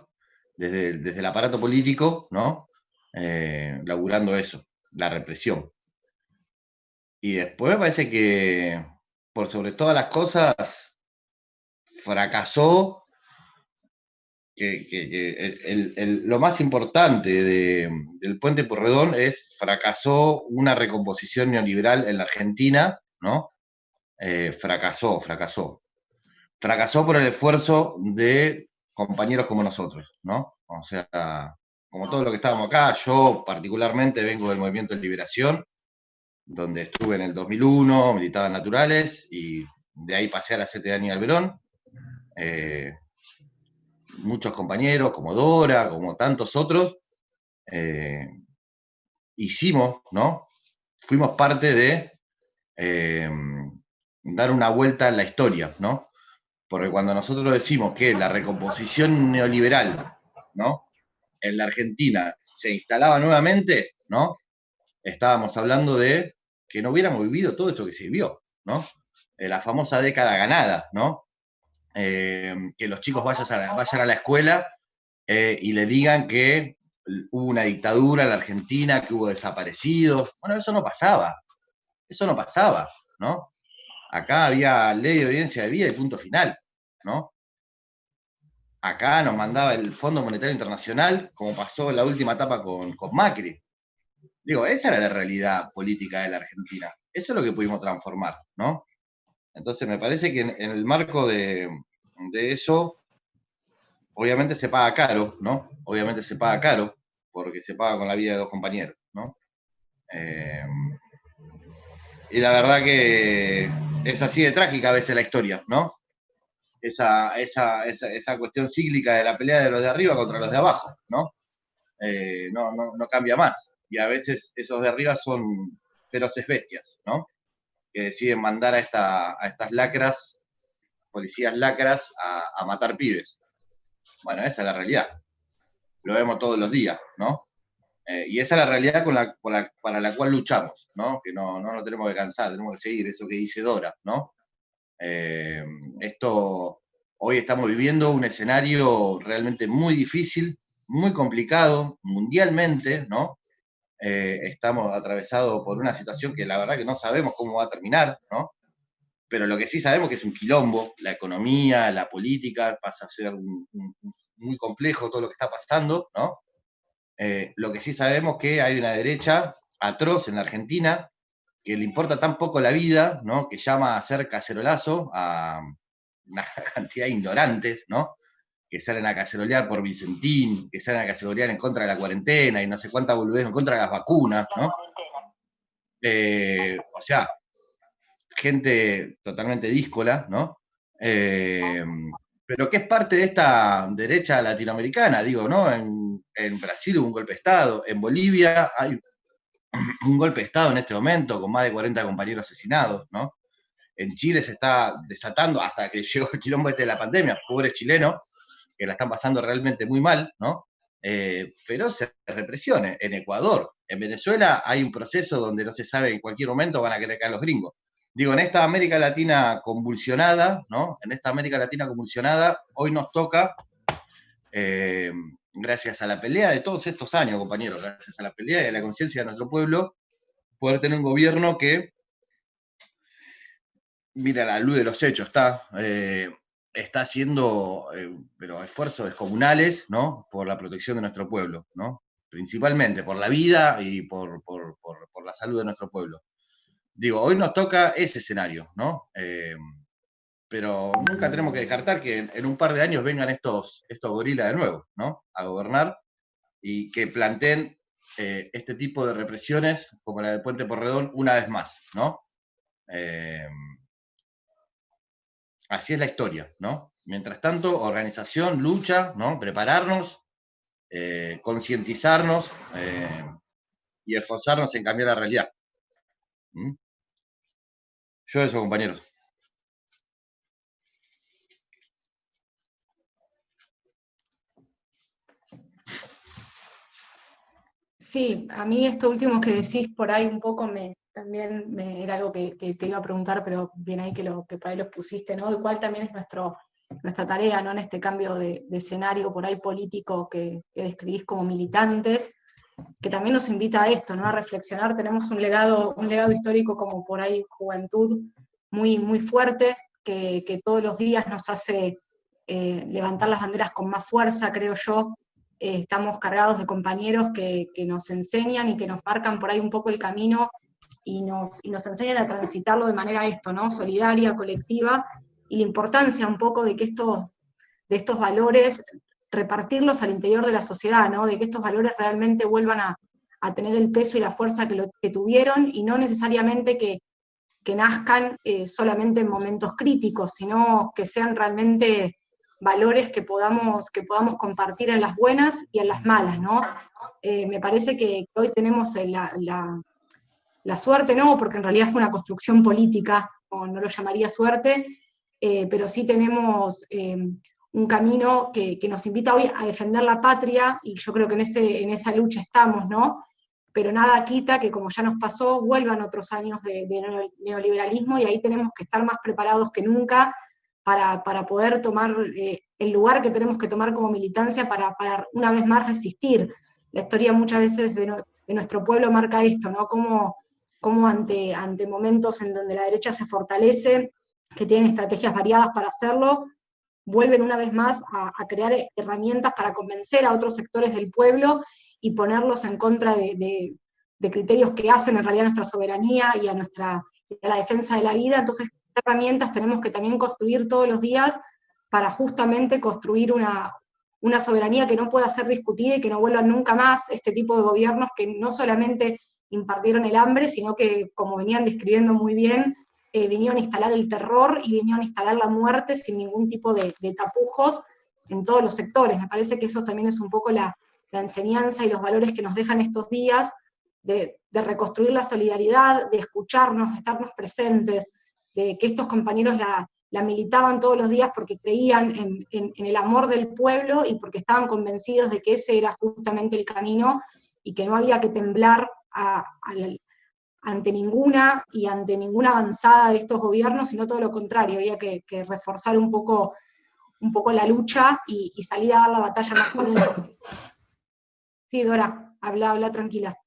desde el aparato político, ¿no? Laburando eso, la represión. Y después me parece que, por sobre todas las cosas, fracasó lo más importante del Puente Pueyrredón fracasó una recomposición neoliberal en la Argentina, ¿no? Fracasó. Fracasó por el esfuerzo de compañeros como nosotros, ¿no? O sea, como todo lo que estábamos acá, yo particularmente vengo del Movimiento de Liberación, donde estuve en el 2001, militaba en Naturales, y de ahí pasé a la CTA Daniel Alberón. Muchos compañeros, como Dora, como tantos otros, hicimos, ¿no? Fuimos parte de dar una vuelta en la historia, ¿no? Porque cuando nosotros decimos que la recomposición neoliberal, ¿no? En la Argentina se instalaba nuevamente, ¿no? Estábamos hablando de que no hubiéramos vivido todo esto que se vivió, ¿no? La famosa década ganada, ¿no? Que los chicos vayan a la escuela y le digan que hubo una dictadura en la Argentina, que hubo desaparecidos. Bueno, eso no pasaba, ¿no? Acá había ley de audiencia de vida y punto final, ¿no? Acá nos mandaba el Fondo Monetario Internacional, como pasó en la última etapa con Macri. Digo, esa era la realidad política de la Argentina. Eso es lo que pudimos transformar, ¿no? Entonces me parece que en el marco de eso, obviamente se paga caro, ¿no? Obviamente se paga caro, porque se paga con la vida de dos compañeros, ¿no? Y la verdad que es así de trágica a veces la historia, ¿no? Esa cuestión cíclica de la pelea de los de arriba contra los de abajo, ¿no? No cambia más. Y a veces esos de arriba son feroces bestias, ¿no? Que deciden mandar a estas lacras, policías lacras, a matar pibes. Bueno, esa es la realidad. Lo vemos todos los días, ¿no? Y esa es la realidad para la cual luchamos, ¿no? Que no nos tenemos que cansar, tenemos que seguir, eso que dice Dora, ¿no? Hoy estamos viviendo un escenario realmente muy difícil, muy complicado, mundialmente, ¿no? Estamos atravesados por una situación que la verdad que no sabemos cómo va a terminar, ¿no? Pero lo que sí sabemos que es un quilombo, la economía, la política, pasa a ser muy complejo todo lo que está pasando, ¿no? Lo que sí sabemos que hay una derecha atroz en la Argentina, que le importa tan poco la vida, ¿no? Que llama a hacer cacerolazo a una cantidad de ignorantes, ¿no? Que salen a cacerolear por Vicentín, que salen a cacerolear en contra de la cuarentena y no sé cuánta boludez en contra de las vacunas, ¿no? O sea, gente totalmente díscola, ¿no? Pero que es parte de esta derecha latinoamericana, digo, ¿no? En Brasil hubo un golpe de Estado, en Bolivia hay un golpe de Estado en este momento con más de 40 compañeros asesinados, ¿no? En Chile se está desatando hasta que llegó el quilombo de la pandemia, pobres chilenos, que la están pasando realmente muy mal, ¿no? Feroces represiones en Ecuador. En Venezuela hay un proceso donde no se sabe en cualquier momento van a querer caer los gringos. Digo, en esta América Latina convulsionada, ¿no? En esta América Latina convulsionada, hoy nos toca, gracias a la pelea de todos estos años, compañeros, gracias a la pelea y a la conciencia de nuestro pueblo, poder tener un gobierno que, mira, a la luz de los hechos, está haciendo pero esfuerzos descomunales, ¿no? Por la protección de nuestro pueblo, ¿no? Principalmente por la vida y por la salud de nuestro pueblo. Digo, hoy nos toca ese escenario, ¿no? pero nunca tenemos que descartar que en un par de años vengan estos gorilas de nuevo, ¿no? A gobernar y que planteen este tipo de represiones, como la del Puente Porredón, una vez más, ¿no? Así es la historia, ¿no? Mientras tanto, organización, lucha, ¿no? Prepararnos, concientizarnos y esforzarnos en cambiar la realidad. ¿Mm? Yo eso, compañeros. Sí, a mí esto último que decís por ahí un poco también era algo que te iba a preguntar, pero bien ahí que por ahí los pusiste, ¿no? De cuál también es nuestra tarea, ¿no? En este cambio de escenario por ahí político que describís como militantes, que también nos invita a esto, ¿no? A reflexionar. Tenemos un legado histórico como por ahí juventud muy, muy fuerte, que todos los días nos hace levantar las banderas con más fuerza, creo yo. Estamos cargados de compañeros que nos enseñan y que nos marcan por ahí un poco el camino y nos enseñan a transitarlo de manera ¿no? Solidaria, colectiva, y la importancia un poco de que de estos valores, repartirlos al interior de la sociedad, ¿no? De que estos valores realmente vuelvan a tener el peso y la fuerza que tuvieron, y no necesariamente que nazcan solamente en momentos críticos, sino que sean realmente valores que podamos compartir en las buenas y en las malas, ¿no? Me parece que hoy tenemos la suerte, no, porque en realidad fue una construcción política, no lo llamaría suerte, pero sí tenemos un camino que nos invita hoy a defender la patria, y yo creo que en esa lucha estamos, ¿no? Pero nada quita que, como ya nos pasó, vuelvan otros años de neoliberalismo, y ahí tenemos que estar más preparados que nunca para poder tomar el lugar que tenemos que tomar como militancia para una vez más resistir. La historia muchas veces de nuestro pueblo marca esto, ¿no? Como ante momentos en donde la derecha se fortalece, que tienen estrategias variadas para hacerlo, vuelven una vez más a crear herramientas para convencer a otros sectores del pueblo y ponerlos en contra de criterios que hacen en realidad a nuestra soberanía y a la defensa de la vida. Entonces, ¿qué herramientas tenemos que también construir todos los días para justamente construir una soberanía que no pueda ser discutida y que no vuelvan nunca más este tipo de gobiernos que no solamente impartieron el hambre, sino que, como venían describiendo muy bien, vinieron a instalar el terror y vinieron a instalar la muerte sin ningún tipo de tapujos en todos los sectores? Me parece que eso también es un poco la enseñanza y los valores que nos dejan estos días, de reconstruir la solidaridad, de escucharnos, de estarnos presentes, de que estos compañeros la militaban todos los días porque creían en el amor del pueblo y porque estaban convencidos de que ese era justamente el camino y que no había que temblar ante ninguna avanzada de estos gobiernos, sino todo lo contrario, había que reforzar un poco la lucha y salir a dar la batalla más fuerte. Sí, Dora, habla tranquila.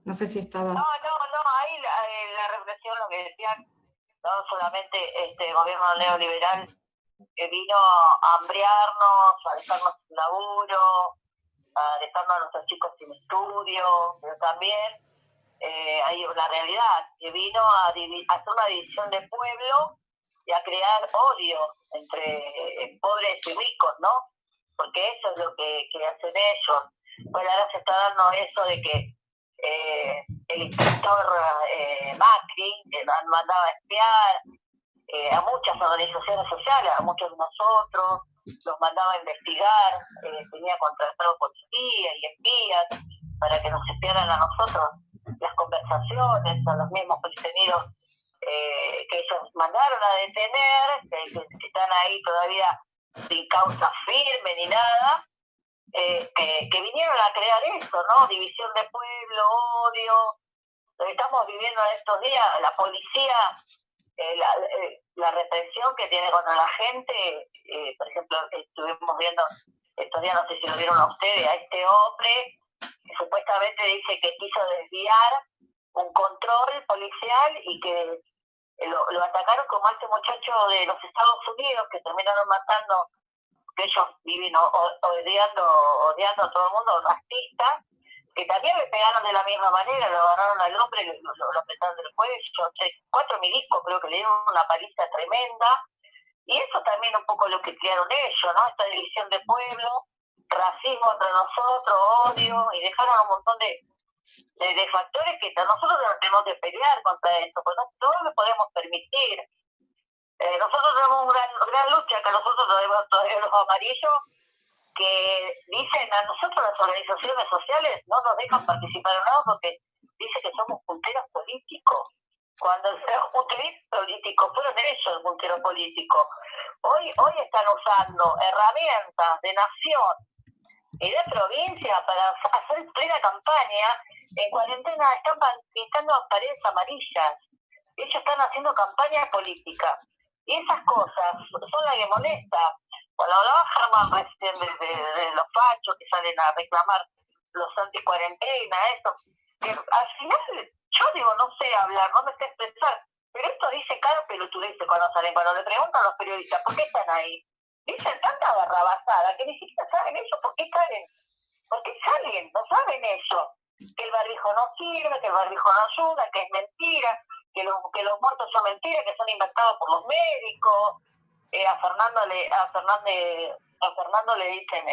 No sé si estabas... No, ahí la reflexión, lo que decían, no solamente este gobierno neoliberal que vino a hambriarnos, a dejarnos sin laburo, a dejarnos a nuestros chicos sin estudio, pero también hay una realidad, que vino a hacer una división de pueblo y a crear odio entre pobres y ricos, ¿no? Porque eso es lo que hacen ellos. Bueno, ahora se está dando eso de que el inspector Macri mandaba a espiar a muchas organizaciones sociales, a muchos de nosotros, los mandaba a investigar, tenía contratado policía y espías para que nos espiaran a nosotros las conversaciones, a los mismos prisioneros que ellos mandaron a detener, que están ahí todavía sin causa firme ni nada, que vinieron a crear eso, ¿no? División de pueblo, odio. Lo que estamos viviendo en estos días, la policía, la represión que tiene contra la gente, por ejemplo, estuvimos viendo estos días, no sé si lo vieron a ustedes, a este hombre que supuestamente dice que quiso desviar un control policial y que lo atacaron como a este muchacho de los Estados Unidos que terminaron matando, que ellos viven odiando a todo el mundo, racistas, que también le pegaron de la misma manera, lo agarraron al hombre, lo apretaron del cuello, 4 milicos creo que le dieron una paliza tremenda, Y eso también un poco lo que crearon ellos, ¿no? Esta división de pueblo, racismo entre nosotros, odio, y dejaron un montón de factores que nosotros no tenemos que pelear contra eso, porque no lo podemos permitir. Nosotros tenemos una gran lucha, que nosotros tenemos todavía los amarillos, que dicen a nosotros las organizaciones sociales no nos dejan participar en nada porque dicen que somos punteros políticos. Cuando los punteros políticos fueron ellos punteros políticos. Hoy están usando herramientas de nación y de provincia para hacer plena campaña. En cuarentena están pintando paredes amarillas. Ellos están haciendo campaña política. Y esas cosas son las que molestan. Cuando hablaba Germán recién de los fachos que salen a reclamar los anticuarentena, eso, que al final, yo digo, no sé hablar, no me sé expresar, pero esto dice cada pelotudez cuando salen, cuando le preguntan a los periodistas, ¿por qué están ahí? Dicen tanta barrabasada que ni siquiera saben eso, ¿por qué salen? ¿Por qué salen? No saben eso. Que el barbijo no sirve, que el barbijo no ayuda, que es mentira, que los muertos son mentiras, que son inventados por los médicos. A Fernando le dicen,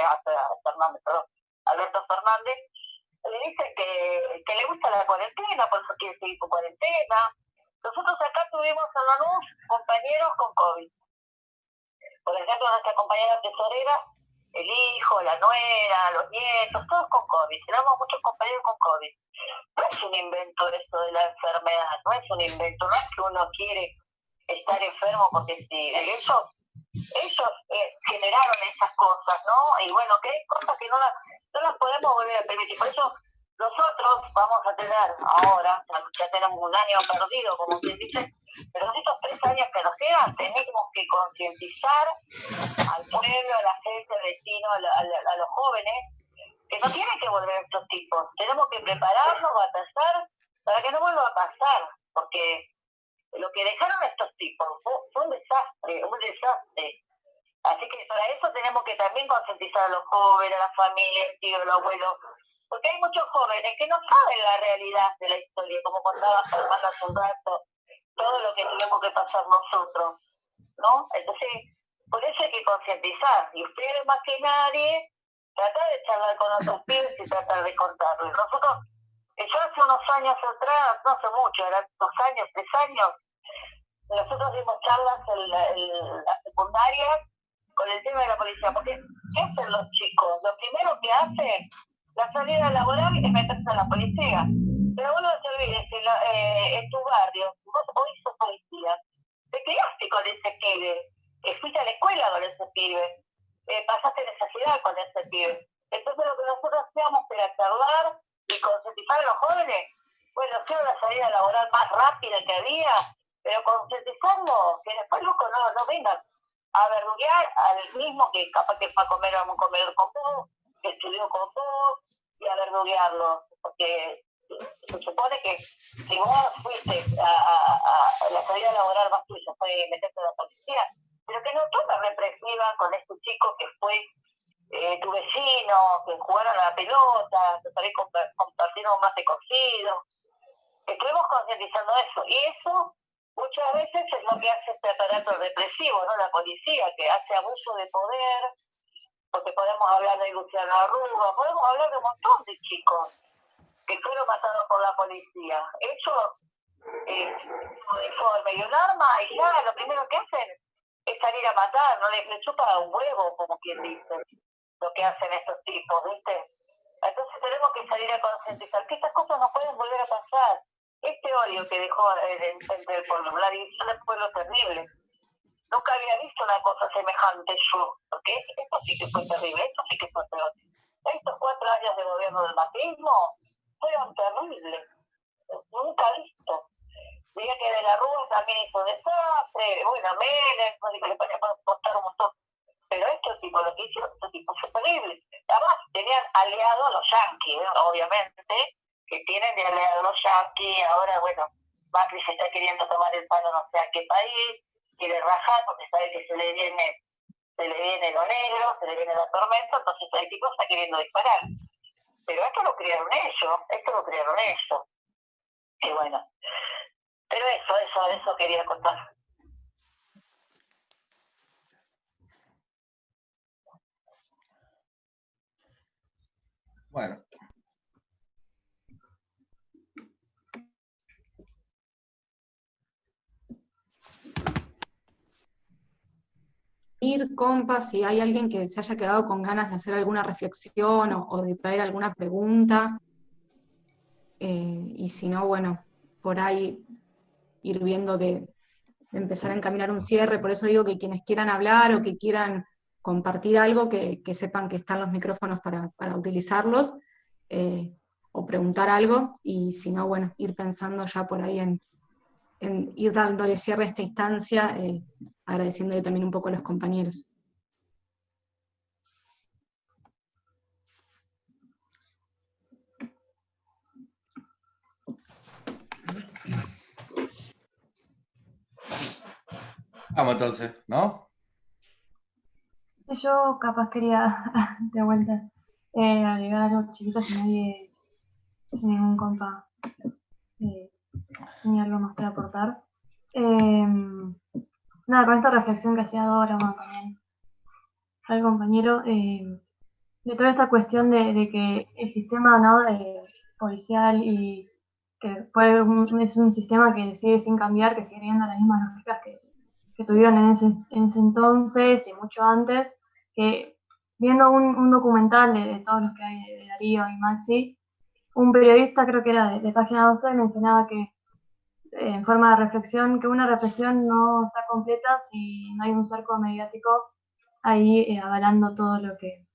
Alberto Fernández, le dicen que le gusta la cuarentena, por eso quiere seguir con cuarentena. Nosotros acá tuvimos en Lanús compañeros con COVID. Por ejemplo, nuestra compañera tesorera, el hijo, la nuera, los nietos, todos con COVID. Tenemos muchos compañeros con COVID. No es un invento esto de la enfermedad, no es un invento, no es que uno quiere estar enfermo porque sí. Ellos generaron esas cosas, ¿no? Y bueno, que hay cosas que no las podemos volver a permitir. Por eso nosotros vamos a tener ahora, ya tenemos un año perdido, como quien dice, pero en estos 3 años que nos quedan tenemos que concientizar al pueblo, a la gente, al vecino, a los jóvenes, que no tienen que volver estos tipos. Tenemos que prepararnos, batallar, para que no vuelva a pasar, porque lo que dejaron estos tipos fue un desastre. Así que para eso tenemos que también concientizar a los jóvenes, a la familia, el tío, el abuelo, porque hay muchos jóvenes que no saben la realidad de la historia, como contaba Germán hace un rato, todo lo que tuvimos que pasar nosotros, ¿no? Entonces, por eso hay que concientizar, y ustedes más que nadie, tratar de charlar con otros pibes y tratar de contarles. Nosotros, yo hace unos años atrás, no hace mucho, eran 2 años, 3 años, nosotros dimos charlas en la secundaria con el tema de la policía, porque ¿qué hacen los chicos? Lo primero que hacen, la salida laboral es meterse a la policía. Pero vos no te olvides que en tu barrio, vos hoy sos policía, te criaste con ese pibe, fuiste a la escuela con ese pibe, pasaste necesidad con ese pibe. Entonces lo que nosotros hacíamos era charlar y concientizar a los jóvenes. Bueno, hacían la salida laboral más rápida que había, pero concientizarlos, que después loco no vengan a verduguear al mismo que capaz que fue a comer a un comedor con vos, que estudió con vos, y a verduguearlo, porque se supone que si vos fuiste a la salida laboral más tuya fue meterte a la policía, pero que no toca represiva con este chico que fue tu vecino, que jugaron a la pelota, que tal vez compartieron más de cocido. Estuvimos concientizando eso, y eso muchas veces es lo que hace este aparato represivo, ¿no? La policía, que hace abuso de poder, porque podemos hablar de Luciano Arruga, podemos hablar de un montón de chicos que fueron matados por la policía. Ellos, un uniforme y un arma, y ya lo primero que hacen es salir a matar, no le chupa un huevo, como quien dice, lo que hacen estos tipos, ¿viste? Entonces tenemos que salir a concientizar que estas cosas no pueden volver a pasar. Este odio que dejó entre el pueblo, la división del pueblo terrible. Nunca había visto una cosa semejante yo, porque esto sí que fue terrible, esto sí que fue peor. Estos 4 años de gobierno del macrismo fueron terribles, nunca visto. Diría que De la Rúa también hizo desastre, bueno, Menem, no digo que le podemos contar un montón, pero estos tipos, lo que hicieron, estos tipos fue terrible. Además, tenían aliados a los yanquis, obviamente, que tienen de aliados los yanquis. Ahora, bueno, Macri se está queriendo tomar el palo no sé a qué país, quiere rajar porque sabe que se le viene lo negro, se le viene la tormenta, entonces el tipo está queriendo disparar. Pero esto lo crearon ellos. Y bueno, pero eso quería contar. Bueno. Compas, si hay alguien que se haya quedado con ganas de hacer alguna reflexión o de traer alguna pregunta, y si no, bueno, por ahí ir viendo de empezar a encaminar un cierre. Por eso digo que quienes quieran hablar o que quieran compartir algo, que sepan que están los micrófonos para utilizarlos, o preguntar algo, y si no, bueno, ir pensando ya por ahí en ir dándole cierre a esta instancia, agradeciéndole también un poco a los compañeros. Vamos entonces, ¿no? Yo capaz quería, de vuelta, agregar algo chiquito si ningún compa tenía algo más para aportar. Nada, con esta reflexión que hacía Dora, bueno, también al compañero, de toda esta cuestión de que el sistema, ¿no?, policial, y que es un sistema que sigue sin cambiar, que sigue teniendo las mismas lógicas que tuvieron en ese entonces y mucho antes, que viendo un documental de todos los que hay de Darío y Maxi, un periodista, creo que era de Página 12, mencionaba que, en forma de reflexión, que una represión no está completa si no hay un cerco mediático ahí avalando todo lo que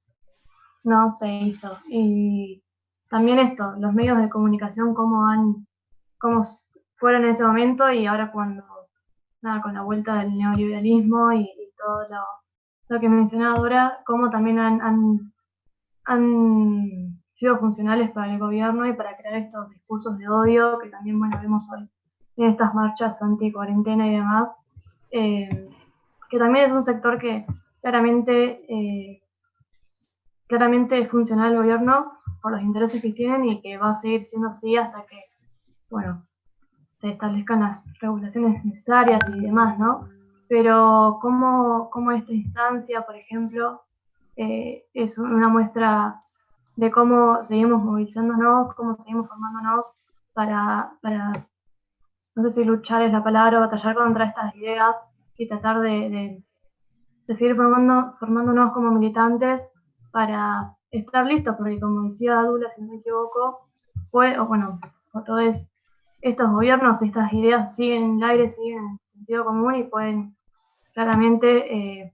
no se hizo. Y también esto, los medios de comunicación, cómo fueron en ese momento, y ahora cuando, nada, con la vuelta del neoliberalismo y todo lo que mencionaba Dora, cómo también han sido funcionales para el gobierno y para crear estos discursos de odio que también, bueno, vemos hoy en estas marchas anti-cuarentena y demás, que también es un sector que claramente es funcional al gobierno por los intereses que tienen, y que va a seguir siendo así hasta que, bueno, se establezcan las regulaciones necesarias y demás, ¿no? Pero cómo esta instancia, por ejemplo, es una muestra de cómo seguimos movilizándonos, cómo seguimos formándonos para no sé si luchar es la palabra, batallar contra estas ideas y tratar de seguir formándonos como militantes para estar listos, porque como decía Dula, si no me equivoco, todos estos gobiernos, estas ideas siguen en el aire, siguen en el sentido común y pueden claramente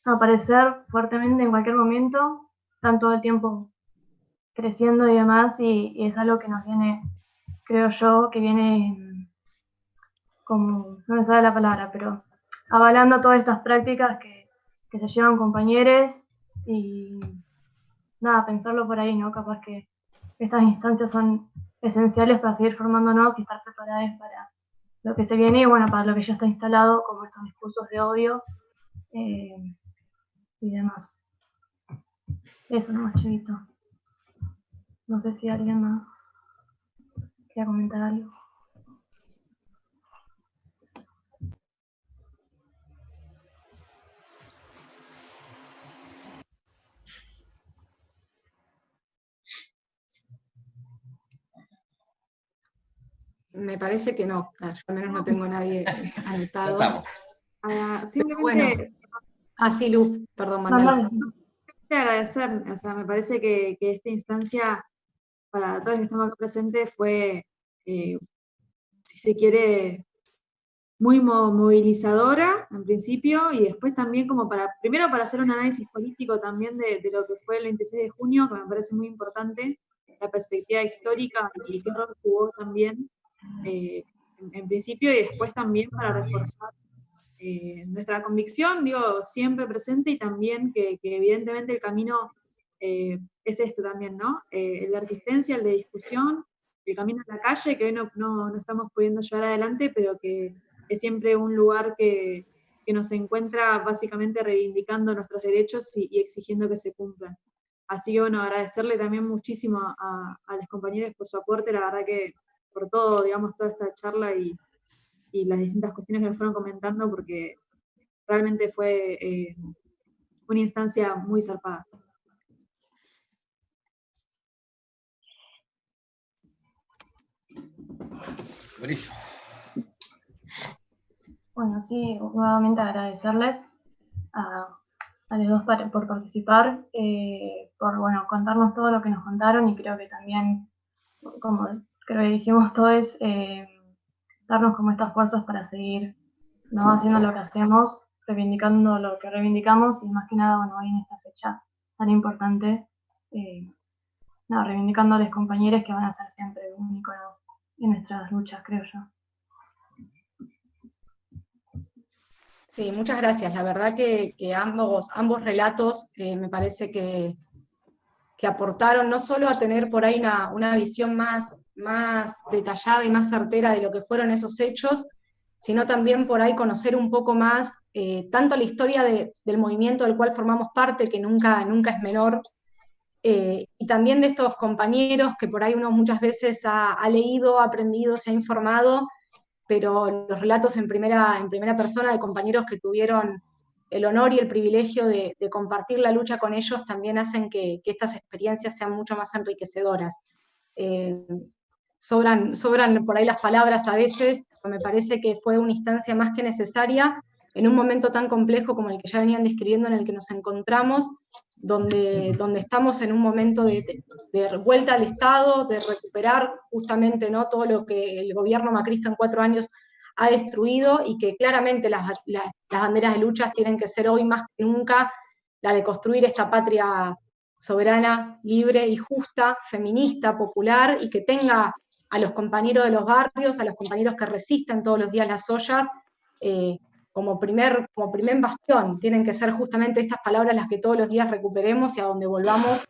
aparecer fuertemente en cualquier momento, están todo el tiempo creciendo y demás, y es algo que nos viene, creo yo, que viene como, no me sale la palabra, pero avalando todas estas prácticas que se llevan compañeros, y nada, pensarlo por ahí, ¿no? Capaz que estas instancias son esenciales para seguir formándonos y estar preparados para lo que se viene y, bueno, para lo que ya está instalado, como estos discursos de odio y demás. Eso nomás, Chivito. No sé si alguien más quiere comentar algo. Me parece que no, yo al menos no tengo a nadie anotado. Ya estamos. Simplemente Sí, Lu, perdón, mandale. agradecer, o sea, me parece que esta instancia para todos los que estamos acá presentes fue, si se quiere, muy movilizadora en principio, y después también como primero para hacer un análisis político también de lo que fue el 26 de junio, que me parece muy importante, la perspectiva histórica y qué rol jugó también en principio, y después también para reforzar nuestra convicción, digo, siempre presente, y también que evidentemente el camino es esto también, ¿no? El de resistencia, el de discusión, el camino a la calle, que hoy no estamos pudiendo llevar adelante, pero que es siempre un lugar que nos encuentra básicamente reivindicando nuestros derechos y exigiendo que se cumplan. Así que, bueno, agradecerle también muchísimo a los compañeros por su aporte, la verdad que por todo, digamos, toda esta charla y las distintas cuestiones que nos fueron comentando, porque realmente fue una instancia muy zarpada. Buenísimo. Bueno, sí, nuevamente agradecerles a los dos por participar, por bueno, contarnos todo lo que nos contaron, y creo que también, como creo que dijimos todos, darnos como estos esfuerzos para seguir, ¿no?, haciendo lo que hacemos, reivindicando lo que reivindicamos, y más que nada, bueno, hoy en esta fecha tan importante, reivindicando a los compañeros que van a ser siempre un ícono en nuestras luchas, creo yo. Sí, muchas gracias. La verdad que ambos relatos me parece que aportaron no solo a tener por ahí una visión más detallada y más certera de lo que fueron esos hechos, sino también por ahí conocer un poco más tanto la historia del movimiento del cual formamos parte, que nunca es menor, y también de estos compañeros que por ahí uno muchas veces ha leído, ha aprendido, se ha informado, pero los relatos en primera persona de compañeros que tuvieron el honor y el privilegio de compartir la lucha con ellos también hacen que estas experiencias sean mucho más enriquecedoras. Sobran por ahí las palabras a veces, pero me parece que fue una instancia más que necesaria en un momento tan complejo como el que ya venían describiendo, en el que nos encontramos, donde estamos en un momento de vuelta al Estado, de recuperar justamente, ¿no?, todo lo que el gobierno macrista en 4 años ha destruido, y que claramente las banderas de luchas tienen que ser hoy más que nunca la de construir esta patria soberana, libre y justa, feminista, popular, y que tenga a los compañeros de los barrios, a los compañeros que resisten todos los días las ollas, como primer bastión. Tienen que ser justamente estas palabras las que todos los días recuperemos y a donde volvamos,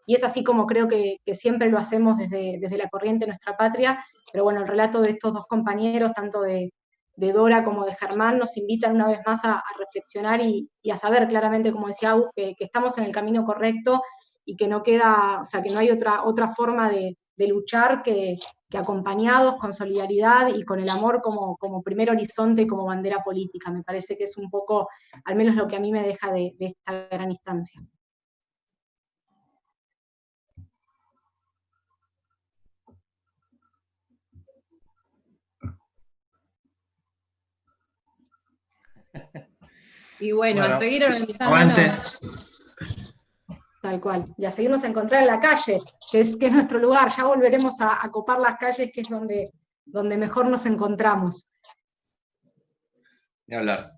y es así como creo que siempre lo hacemos desde la corriente de nuestra patria. Pero bueno, el relato de estos dos compañeros, tanto de Dora como de Germán, nos invitan una vez más a reflexionar y a saber claramente, como decía Agus, que estamos en el camino correcto, y que no queda, o sea, que no hay otra forma de luchar que acompañados, con solidaridad y con el amor como primer horizonte y como bandera política. Me parece que es un poco, al menos lo que a mí me deja de esta gran instancia. Y bueno, a seguir organizando. Aguante. Tal cual. Y a seguirnos a encontrar en la calle, que es nuestro lugar. Ya volveremos a copar las calles, que es donde mejor nos encontramos. Ni hablar.